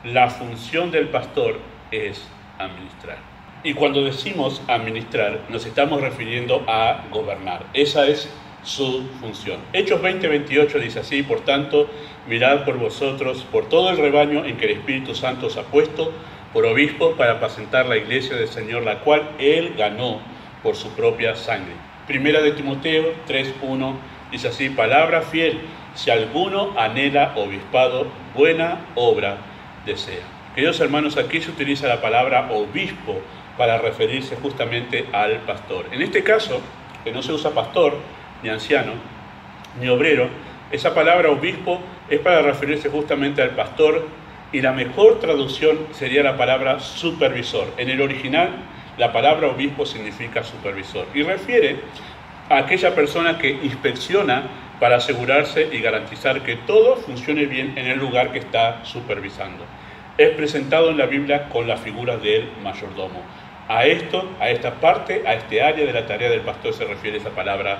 La función del pastor es administrar. Y cuando decimos administrar, nos estamos refiriendo a gobernar. Esa es su función. Hechos 20:28 dice así: por tanto, mirad por vosotros, por todo el rebaño en que el Espíritu Santo os ha puesto, por obispos para apacentar la iglesia del Señor, la cual Él ganó por su propia sangre. Primera de Timoteo 3:1 dice así: palabra fiel, si alguno anhela obispado, buena obra desea. Queridos hermanos, aquí se utiliza la palabra obispo para referirse justamente al pastor. En este caso, que no se usa pastor, ni anciano, ni obrero, esa palabra obispo es para referirse justamente al pastor, y la mejor traducción sería la palabra supervisor. En el original, la palabra obispo significa supervisor y refiere a aquella persona que inspecciona para asegurarse y garantizar que todo funcione bien en el lugar que está supervisando. Es presentado en la Biblia con la figura del mayordomo. A esta parte, a este área de la tarea del pastor se refiere esa palabra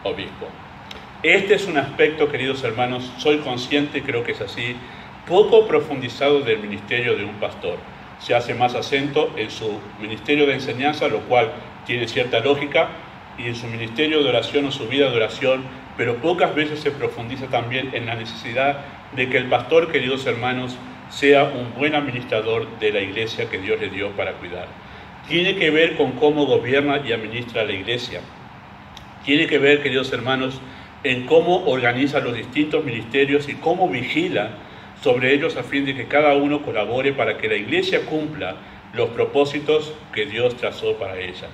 obispo. Este es un aspecto, queridos hermanos, soy consciente, creo que es así, poco profundizado del ministerio de un pastor. Se hace más acento en su ministerio de enseñanza, lo cual tiene cierta lógica, y en su ministerio de oración o su vida de oración, pero pocas veces se profundiza también en la necesidad de que el pastor, queridos hermanos, sea un buen administrador de la iglesia que Dios le dio para cuidar. Tiene que ver con cómo gobierna y administra la iglesia. Tiene que ver, queridos hermanos, en cómo organiza los distintos ministerios y cómo vigila sobre ellos a fin de que cada uno colabore para que la iglesia cumpla los propósitos que Dios trazó para ella.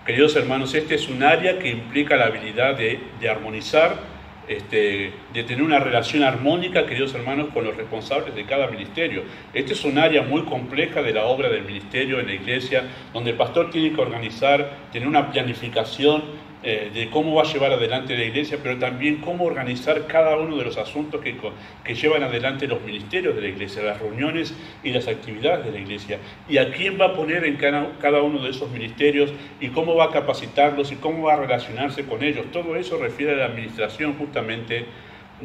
Queridos hermanos, este es un área que implica la habilidad de armonizar, de tener una relación armónica, queridos hermanos, con los responsables de cada ministerio. Este es un área muy compleja de la obra del ministerio en la iglesia, donde el pastor tiene que organizar, tener una planificación de cómo va a llevar adelante la iglesia, pero también cómo organizar cada uno de los asuntos que llevan adelante los ministerios de la iglesia, las reuniones y las actividades de la iglesia, y a quién va a poner en cada uno de esos ministerios, y cómo va a capacitarlos, y cómo va a relacionarse con ellos. Todo eso refiere a la administración justamente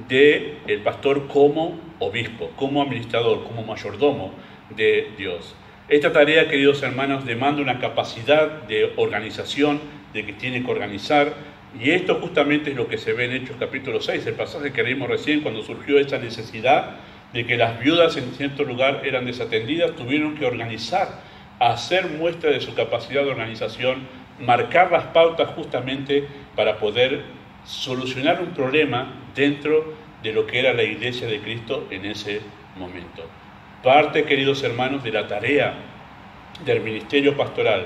del pastor como obispo, como administrador, como mayordomo de Dios. Esta tarea, queridos hermanos, demanda una capacidad de organización, de que tiene que organizar, y esto justamente es lo que se ve en Hechos capítulo 6, el pasaje que leímos recién, cuando surgió esta necesidad de que las viudas en cierto lugar eran desatendidas, tuvieron que organizar, hacer muestra de su capacidad de organización, marcar las pautas justamente para poder solucionar un problema dentro de lo que era la iglesia de Cristo en ese momento. Parte, queridos hermanos, de la tarea del ministerio pastoral,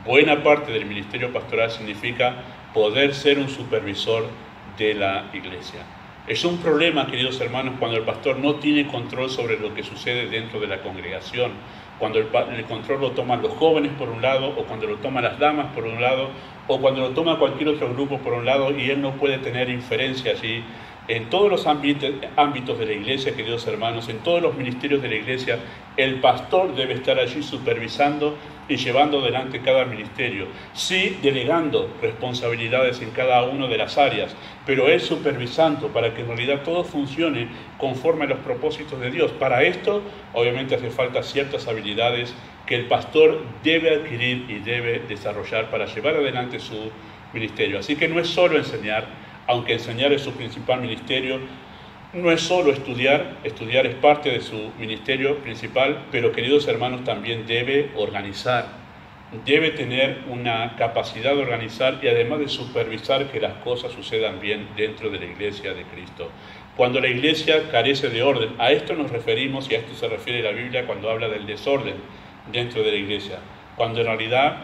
buena parte del ministerio pastoral significa poder ser un supervisor de la iglesia. Es un problema, queridos hermanos, cuando el pastor no tiene control sobre lo que sucede dentro de la congregación, cuando el control lo toman los jóvenes por un lado, o cuando lo toman las damas por un lado, o cuando lo toma cualquier otro grupo por un lado, y él no puede tener inferencia allí. En todos los ámbitos de la iglesia, queridos hermanos, en todos los ministerios de la iglesia, el pastor debe estar allí supervisando y llevando adelante cada ministerio, sí delegando responsabilidades en cada una de las áreas, pero él supervisando para que en realidad todo funcione conforme a los propósitos de Dios. Para esto, obviamente, hace falta ciertas habilidades que el pastor debe adquirir y debe desarrollar para llevar adelante su ministerio. Así que no es solo enseñar, aunque enseñar es su principal ministerio. No es solo estudiar es parte de su ministerio principal, pero queridos hermanos, también debe organizar, debe tener una capacidad de organizar y además de supervisar que las cosas sucedan bien dentro de la iglesia de Cristo. Cuando la iglesia carece de orden, a esto nos referimos y a esto se refiere la Biblia cuando habla del desorden dentro de la iglesia, cuando en realidad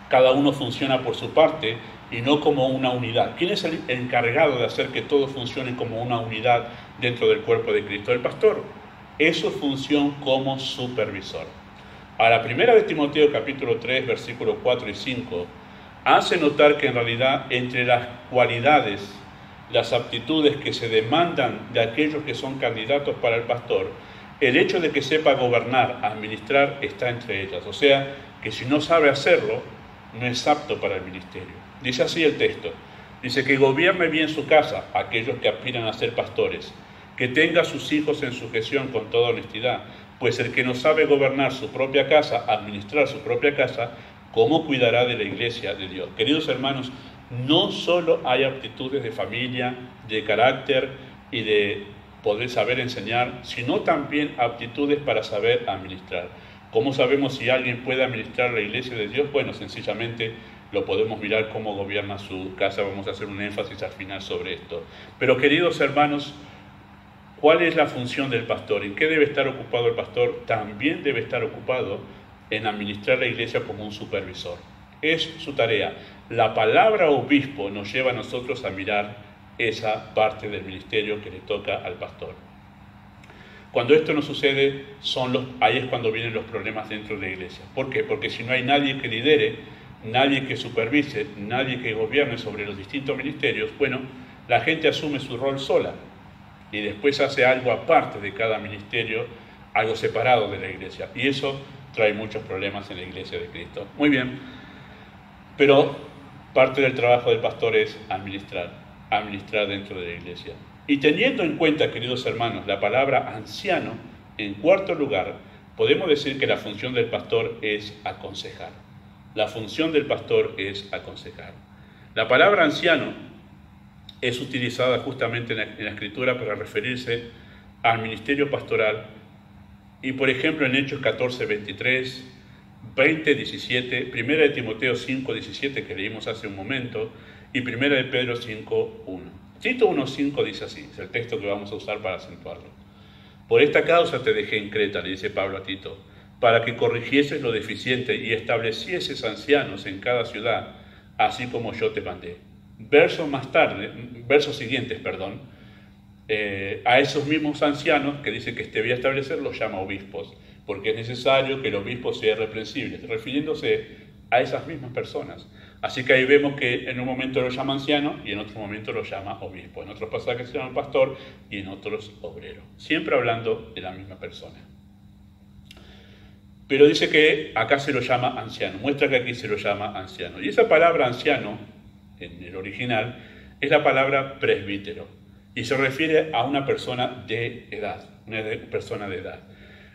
cada uno funciona por su parte y no como una unidad. ¿Quién es el encargado de hacer que todo funcione como una unidad dentro del cuerpo de Cristo? El pastor. Es su función como supervisor. Ahora, primera de Timoteo capítulo 3, versículos 4 y 5, hace notar que en realidad entre las cualidades, las aptitudes que se demandan de aquellos que son candidatos para el pastor, el hecho de que sepa gobernar, administrar, está entre ellas. O sea, que si no sabe hacerlo, no es apto para el ministerio. Dice así el texto, dice que gobierne bien su casa, aquellos que aspiran a ser pastores, que tenga a sus hijos en sujeción con toda honestidad, pues el que no sabe gobernar su propia casa, administrar su propia casa, ¿cómo cuidará de la iglesia de Dios? Queridos hermanos, no solo hay aptitudes de familia, de carácter y de poder saber enseñar, sino también aptitudes para saber administrar. ¿Cómo sabemos si alguien puede administrar la iglesia de Dios? Bueno, sencillamente lo podemos mirar cómo gobierna su casa. Vamos a hacer un énfasis al final sobre esto. Pero queridos hermanos, ¿cuál es la función del pastor? ¿En qué debe estar ocupado el pastor? También debe estar ocupado en administrar la iglesia como un supervisor. Es su tarea. La palabra obispo nos lleva a nosotros a mirar esa parte del ministerio que le toca al pastor. Cuando esto no sucede, ahí es cuando vienen los problemas dentro de la iglesia. ¿Por qué? Porque si no hay nadie que lidere, nadie que supervise, nadie que gobierne sobre los distintos ministerios, bueno, la gente asume su rol sola y después hace algo aparte de cada ministerio, algo separado de la iglesia. Y eso trae muchos problemas en la iglesia de Cristo. Muy bien, pero parte del trabajo del pastor es administrar dentro de la iglesia. Y teniendo en cuenta, queridos hermanos, la palabra anciano, en cuarto lugar, podemos decir que la función del pastor es aconsejar. La función del pastor es aconsejar. La palabra anciano es utilizada justamente en la Escritura para referirse al ministerio pastoral. Y por ejemplo en Hechos 14, 23, 20, 17, 1 de Timoteo 5, 17 que leímos hace un momento y 1 de Pedro 5, 1. Tito 1.5 dice así, es el texto que vamos a usar para acentuarlo. Por esta causa te dejé en Creta, le dice Pablo a Tito, para que corrigieses lo deficiente y establecieses ancianos en cada ciudad, así como yo te mandé. Versos siguientes, a esos mismos ancianos que dice que te voy a establecer, los llama obispos, porque es necesario que el obispo sea irreprensible, refiriéndose a esas mismas personas. Así que ahí vemos que en un momento lo llama anciano y en otro momento lo llama obispo. En otros pasajes se llama pastor y en otros obrero. Siempre hablando de la misma persona. Pero dice que acá se lo llama anciano. Muestra que aquí se lo llama anciano. Y esa palabra anciano, en el original, es la palabra presbítero. Y se refiere a una persona de edad. Una persona de edad.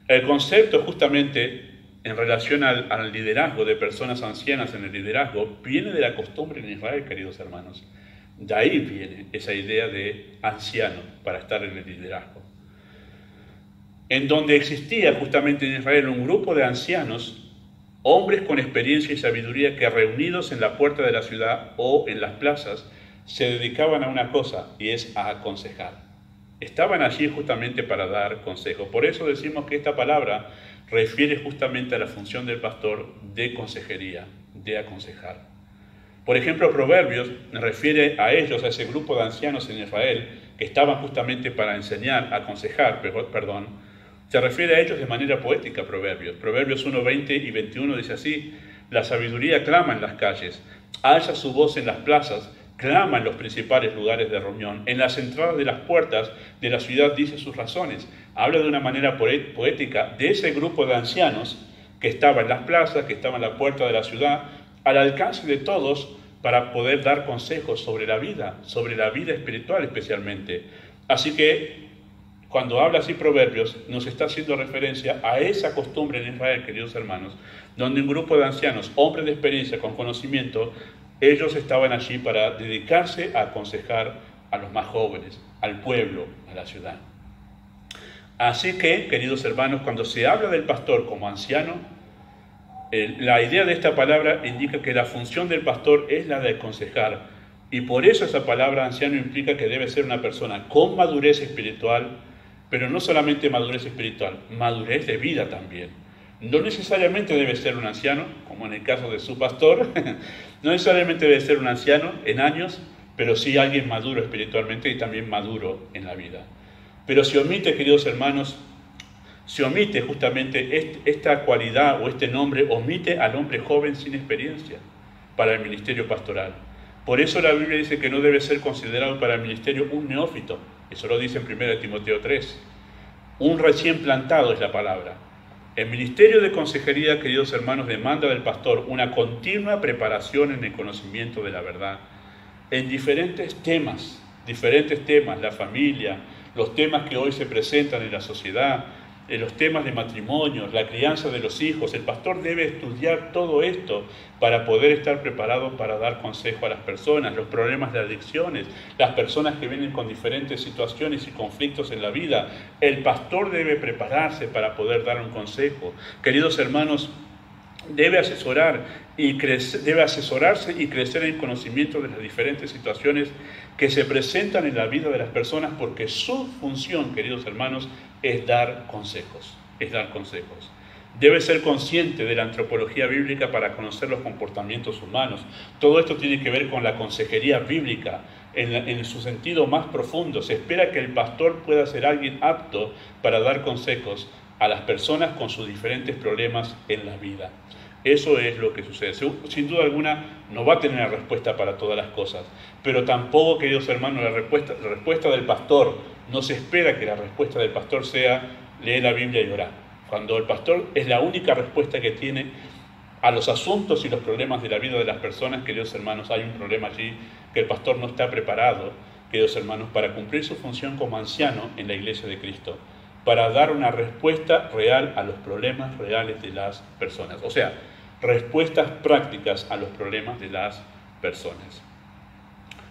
El concepto justamente en relación al liderazgo de personas ancianas en el liderazgo, viene de la costumbre en Israel, queridos hermanos. De ahí viene esa idea de anciano para estar en el liderazgo. En donde existía justamente en Israel un grupo de ancianos, hombres con experiencia y sabiduría que reunidos en la puerta de la ciudad o en las plazas, se dedicaban a una cosa y es a aconsejar. Estaban allí justamente para dar consejo. Por eso decimos que esta palabra refiere justamente a la función del pastor de consejería, de aconsejar. Por ejemplo, Proverbios refiere a ellos, a ese grupo de ancianos en Israel, que estaban justamente para enseñar, aconsejar, perdón, se refiere a ellos de manera poética, Proverbios. Proverbios 1, 20 y 21 dice así: la sabiduría clama en las calles, alza su voz en las plazas, clama en los principales lugares de reunión, en las entradas de las puertas de la ciudad dice sus razones. Habla de una manera poética de ese grupo de ancianos que estaba en las plazas, que estaba en la puerta de la ciudad, al alcance de todos para poder dar consejos sobre la vida espiritual especialmente. Así que cuando habla así Proverbios, nos está haciendo referencia a esa costumbre en Israel, queridos hermanos, donde un grupo de ancianos, hombres de experiencia, con conocimiento, ellos estaban allí para dedicarse a aconsejar a los más jóvenes, al pueblo, a la ciudad. Así que, queridos hermanos, cuando se habla del pastor como anciano, la idea de esta palabra indica que la función del pastor es la de aconsejar, y por eso esa palabra anciano implica que debe ser una persona con madurez espiritual, pero no solamente madurez espiritual, madurez de vida también. No necesariamente debe ser un anciano, como en el caso de su pastor, no necesariamente debe ser un anciano en años, pero sí alguien maduro espiritualmente y también maduro en la vida. Pero se omite, queridos hermanos, se omite justamente esta cualidad o este nombre, omite al hombre joven sin experiencia para el ministerio pastoral. Por eso la Biblia dice que no debe ser considerado para el ministerio un neófito. Eso lo dice en 1 Timoteo 3. Un recién plantado es la palabra. El ministerio de consejería, queridos hermanos, demanda del pastor una continua preparación en el conocimiento de la verdad, en diferentes temas, la familia, los temas que hoy se presentan en la sociedad, los temas de matrimonio, la crianza de los hijos. El pastor debe estudiar todo esto para poder estar preparado para dar consejo a las personas, los problemas de adicciones, las personas que vienen con diferentes situaciones y conflictos en la vida. El pastor debe prepararse para poder dar un consejo. Queridos hermanos, debe asesorarse y crecer en conocimiento de las diferentes situaciones que se presentan en la vida de las personas, porque su función, queridos hermanos, es dar consejos, Debe ser consciente de la antropología bíblica para conocer los comportamientos humanos. Todo esto tiene que ver con la consejería bíblica en su sentido más profundo. Se espera que el pastor pueda ser alguien apto para dar consejos a las personas con sus diferentes problemas en la vida. Eso es lo que sucede. Sin duda alguna no va a tener la respuesta para todas las cosas, pero tampoco, queridos hermanos, la respuesta del pastor, no se espera que la respuesta del pastor sea leer la Biblia y orar. Cuando el pastor es la única respuesta que tiene a los asuntos y los problemas de la vida de las personas, queridos hermanos, hay un problema allí, que el pastor no está preparado, queridos hermanos, para cumplir su función como anciano en la iglesia de Cristo, para dar una respuesta real a los problemas reales de las personas. O sea, respuestas prácticas a los problemas de las personas.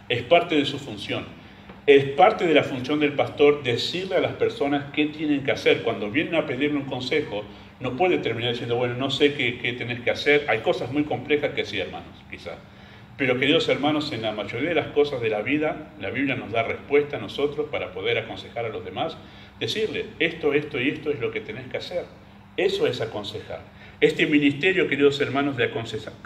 Es parte de su función. Es parte de la función del pastor decirle a las personas qué tienen que hacer. Cuando vienen a pedirle un consejo, no puede terminar diciendo, bueno, no sé qué tenés que hacer. Hay cosas muy complejas que sí, hermanos, quizás. Pero, queridos hermanos, en la mayoría de las cosas de la vida, la Biblia nos da respuesta a nosotros para poder aconsejar a los demás. Decirle, esto y esto es lo que tenés que hacer. Eso es aconsejar. Este ministerio, queridos hermanos, de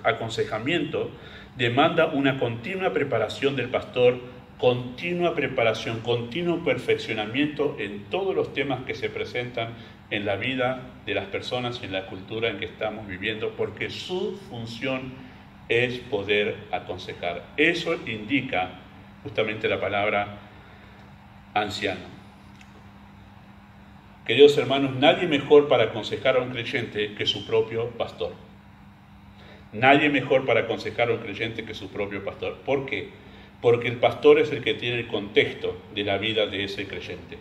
aconsejamiento demanda una continua preparación del pastor, continua preparación, continuo perfeccionamiento en todos los temas que se presentan en la vida de las personas y en la cultura en que estamos viviendo, porque su función es poder aconsejar. Eso indica justamente la palabra anciano. Queridos hermanos, nadie mejor para aconsejar a un creyente que su propio pastor. Nadie mejor para aconsejar a un creyente que su propio pastor. ¿Por qué? Porque el pastor es el que tiene el contexto de la vida de ese creyente.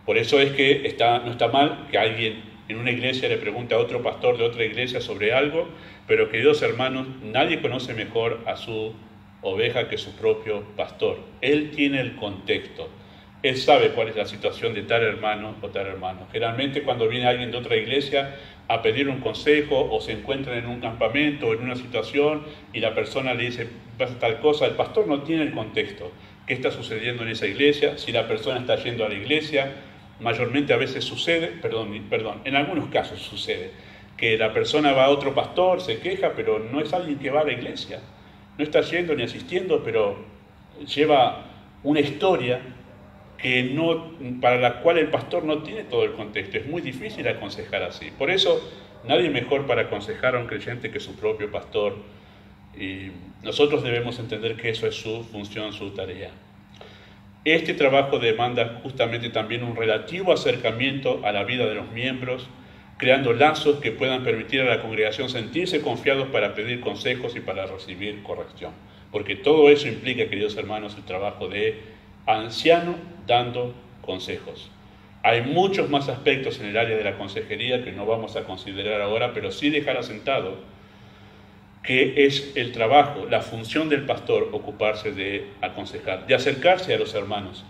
Por eso es que no está mal que alguien en una iglesia le pregunte a otro pastor de otra iglesia sobre algo, pero, queridos hermanos, nadie conoce mejor a su oveja que su propio pastor. Él tiene el contexto. Él sabe cuál es la situación de tal hermano o tal hermano. Generalmente cuando viene alguien de otra iglesia a pedir un consejo o se encuentran en un campamento o en una situación y la persona le dice pasa tal cosa, el pastor no tiene el contexto. ¿Qué está sucediendo en esa iglesia? Si la persona está yendo a la iglesia, mayormente a veces sucede, en algunos casos sucede, que la persona va a otro pastor, se queja, pero no es alguien que va a la iglesia. No está yendo ni asistiendo, pero lleva una historia para la cual el pastor no tiene todo el contexto. Es muy difícil aconsejar así. Por eso, nadie mejor para aconsejar a un creyente que su propio pastor. Y nosotros debemos entender que eso es su función, su tarea. Este trabajo demanda justamente también un relativo acercamiento a la vida de los miembros, creando lazos que puedan permitir a la congregación sentirse confiados para pedir consejos y para recibir corrección. Porque todo eso implica, queridos hermanos, el trabajo de anciano dando consejos. Hay muchos más aspectos en el área de la consejería que no vamos a considerar ahora, pero sí dejar asentado que es el trabajo, la función del pastor ocuparse de aconsejar, de acercarse a los hermanos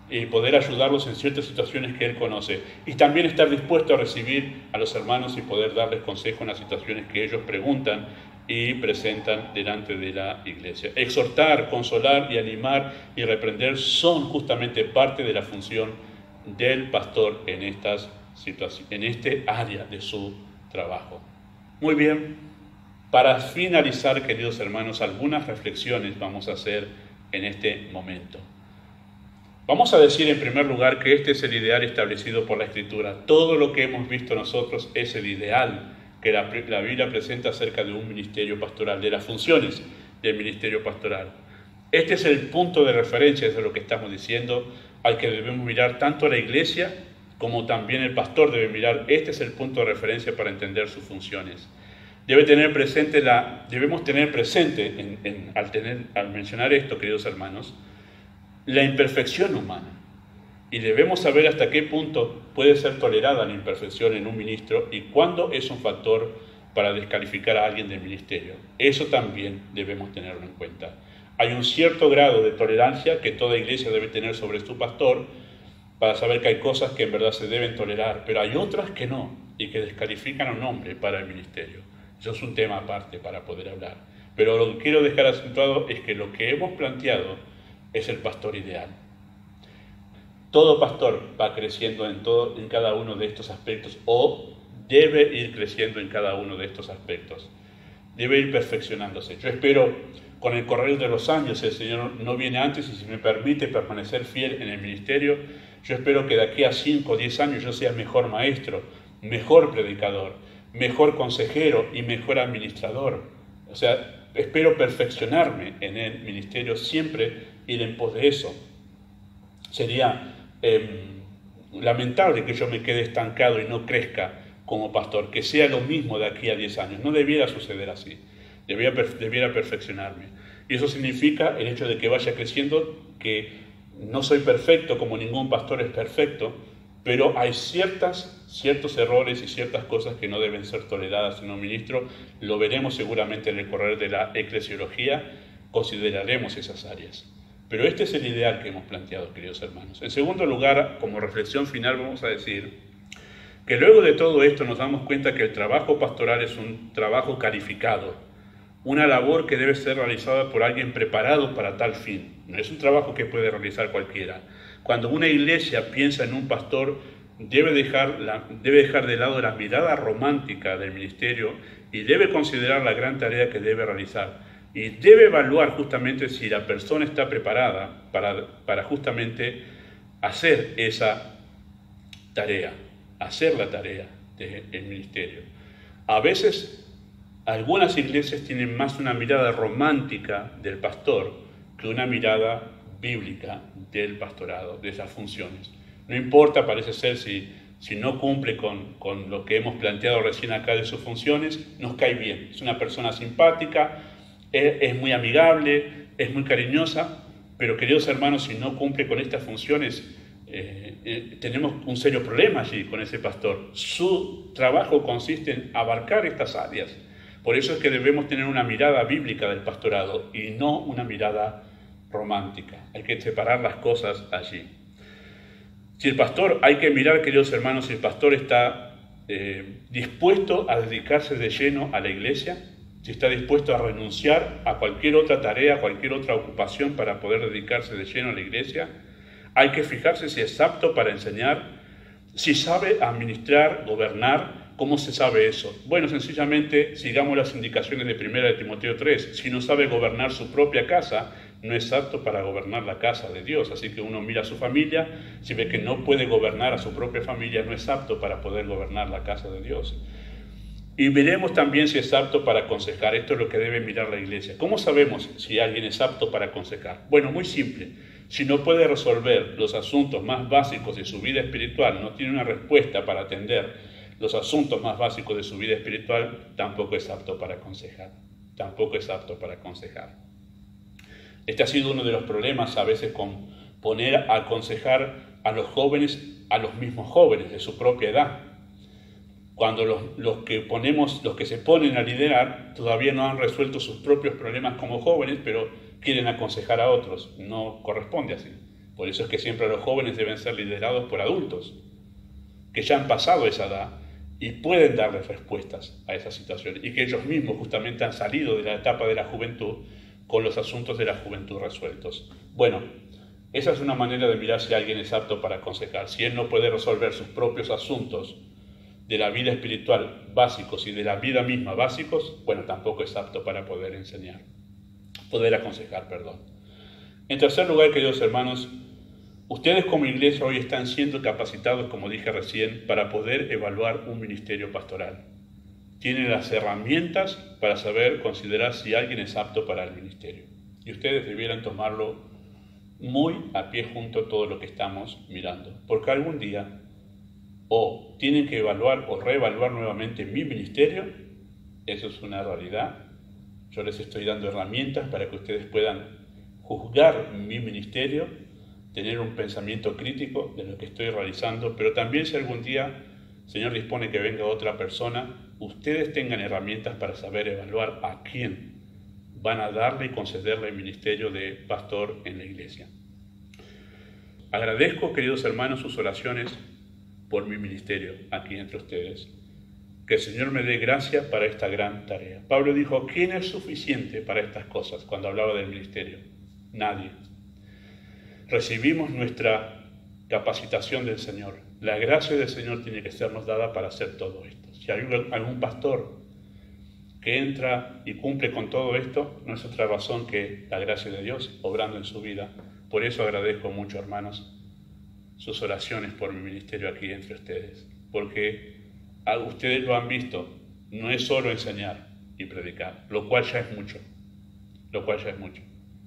y poder ayudarlos en ciertas situaciones que él conoce, y también estar dispuesto a recibir a los hermanos y poder darles consejo en las situaciones que ellos preguntan y presentan delante de la iglesia. Exhortar, consolar y animar y reprender son justamente parte de la función del pastor en estas situaciones, en este área de su trabajo. Muy bien, para finalizar, queridos hermanos, algunas reflexiones vamos a hacer en este momento. Vamos a decir en primer lugar que este es el ideal establecido por la Escritura. Todo lo que hemos visto nosotros es el ideal que la Biblia presenta acerca de un ministerio pastoral, de las funciones del ministerio pastoral. Este es el punto de referencia, es de lo que estamos diciendo, al que debemos mirar tanto la iglesia como también el pastor debe mirar. Este es el punto de referencia para entender sus funciones. Debemos tener presente, al mencionar esto, queridos hermanos, la imperfección humana. Y debemos saber hasta qué punto puede ser tolerada la imperfección en un ministro y cuándo es un factor para descalificar a alguien del ministerio. Eso también debemos tenerlo en cuenta. Hay un cierto grado de tolerancia que toda iglesia debe tener sobre su pastor para saber que hay cosas que en verdad se deben tolerar, pero hay otras que no y que descalifican a un hombre para el ministerio. Eso es un tema aparte para poder hablar. Pero lo que quiero dejar acentuado es que lo que hemos planteado es el pastor ideal. Todo pastor va creciendo en cada uno de estos aspectos, o debe ir creciendo en cada uno de estos aspectos. Debe ir perfeccionándose. Yo espero, con el correr de los años, el Señor no viene antes y si me permite permanecer fiel en el ministerio, yo espero que de aquí a 5 o 10 años yo sea mejor maestro, mejor predicador, mejor consejero y mejor administrador. O sea, espero perfeccionarme en el ministerio, siempre ir en pos de eso. Sería lamentable que yo me quede estancado y no crezca como pastor, que sea lo mismo de aquí a 10 años. No debiera suceder así, debiera perfeccionarme. Y eso significa el hecho de que vaya creciendo, que no soy perfecto como ningún pastor es perfecto, pero hay ciertos errores y ciertas cosas que no deben ser toleradas en un ministro. Lo veremos seguramente en el correr de la eclesiología, consideraremos esas áreas. Pero este es el ideal que hemos planteado, queridos hermanos. En segundo lugar, como reflexión final, vamos a decir que luego de todo esto nos damos cuenta que el trabajo pastoral es un trabajo calificado, una labor que debe ser realizada por alguien preparado para tal fin. No es un trabajo que puede realizar cualquiera. Cuando una iglesia piensa en un pastor, debe dejar de lado la mirada romántica del ministerio y debe considerar la gran tarea que debe realizar. Y debe evaluar justamente si la persona está preparada para justamente hacer esa tarea, hacer la tarea del ministerio. A veces, algunas iglesias tienen más una mirada romántica del pastor que una mirada bíblica del pastorado, de esas funciones. No importa, parece ser, si no cumple con lo que hemos planteado recién acá de sus funciones, nos cae bien. Es una persona simpática, es muy amigable, es muy cariñosa, pero queridos hermanos, si no cumple con estas funciones, tenemos un serio problema allí con ese pastor. Su trabajo consiste en abarcar estas áreas. Por eso es que debemos tener una mirada bíblica del pastorado y no una mirada romántica. Hay que separar las cosas allí. Si el pastor, hay que mirar, queridos hermanos, si el pastor está dispuesto a dedicarse de lleno a la iglesia, si está dispuesto a renunciar a cualquier otra tarea, a cualquier otra ocupación para poder dedicarse de lleno a la iglesia. Hay que fijarse si es apto para enseñar, si sabe administrar, gobernar. ¿Cómo se sabe eso? Bueno, sencillamente sigamos las indicaciones de 1 de Timoteo 3. Si no sabe gobernar su propia casa, no es apto para gobernar la casa de Dios. Así que uno mira a su familia, si ve que no puede gobernar a su propia familia, no es apto para poder gobernar la casa de Dios. Y veremos también si es apto para aconsejar. Esto es lo que debe mirar la iglesia. ¿Cómo sabemos si alguien es apto para aconsejar? Bueno, muy simple. Si no puede resolver los asuntos más básicos de su vida espiritual, no tiene una respuesta para atender los asuntos más básicos de su vida espiritual, tampoco es apto para aconsejar. Tampoco es apto para aconsejar. Este ha sido uno de los problemas a veces con poner a aconsejar a los jóvenes, a los mismos jóvenes de su propia edad. Cuando los que se ponen a liderar todavía no han resuelto sus propios problemas como jóvenes, pero quieren aconsejar a otros. No corresponde así. Por eso es que siempre los jóvenes deben ser liderados por adultos, que ya han pasado esa edad y pueden darles respuestas a esa situación, y que ellos mismos justamente han salido de la etapa de la juventud con los asuntos de la juventud resueltos. Bueno, esa es una manera de mirar si alguien es apto para aconsejar. Si él no puede resolver sus propios asuntos de la vida espiritual básicos y de la vida misma básicos, bueno, tampoco es apto para poder enseñar, poder aconsejar, perdón. En tercer lugar, queridos hermanos, ustedes como iglesia hoy están siendo capacitados, como dije recién, para poder evaluar un ministerio pastoral. Tienen las herramientas para saber considerar si alguien es apto para el ministerio. Y ustedes debieran tomarlo muy a pie junto a todo lo que estamos mirando, porque algún día o tienen que evaluar o reevaluar nuevamente mi ministerio. Eso es una realidad. Yo les estoy dando herramientas para que ustedes puedan juzgar mi ministerio, tener un pensamiento crítico de lo que estoy realizando, pero también si algún día el Señor dispone que venga otra persona, ustedes tengan herramientas para saber evaluar a quién van a darle y concederle el ministerio de pastor en la iglesia. Agradezco, queridos hermanos, sus oraciones por mi ministerio aquí entre ustedes. Que el Señor me dé gracia para esta gran tarea. Pablo dijo, ¿quién es suficiente para estas cosas? Cuando hablaba del ministerio. Nadie. Recibimos nuestra capacitación del Señor. La gracia del Señor tiene que sernos dada para hacer todo esto. Si hay algún pastor que entra y cumple con todo esto, no es otra razón que la gracia de Dios obrando en su vida. Por eso agradezco mucho, hermanos, sus oraciones por mi ministerio aquí entre ustedes, porque ustedes lo han visto, no es solo enseñar y predicar, lo cual ya es mucho,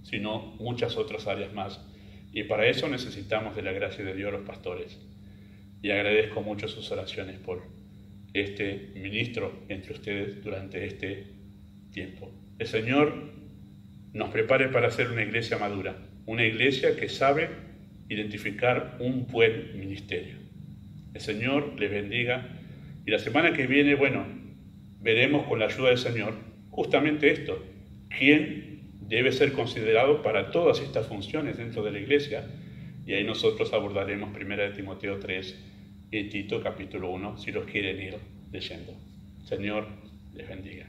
sino muchas otras áreas más, y para eso necesitamos de la gracia de Dios los pastores, y agradezco mucho sus oraciones por este ministro entre ustedes durante este tiempo. El Señor nos prepare para ser una iglesia madura, una iglesia que sabe identificar un buen ministerio. El Señor les bendiga, y la semana que viene, bueno, veremos con la ayuda del Señor justamente esto, quién debe ser considerado para todas estas funciones dentro de la iglesia, y ahí nosotros abordaremos 1 Timoteo 3 y Tito capítulo 1, si los quieren ir leyendo. Señor les bendiga.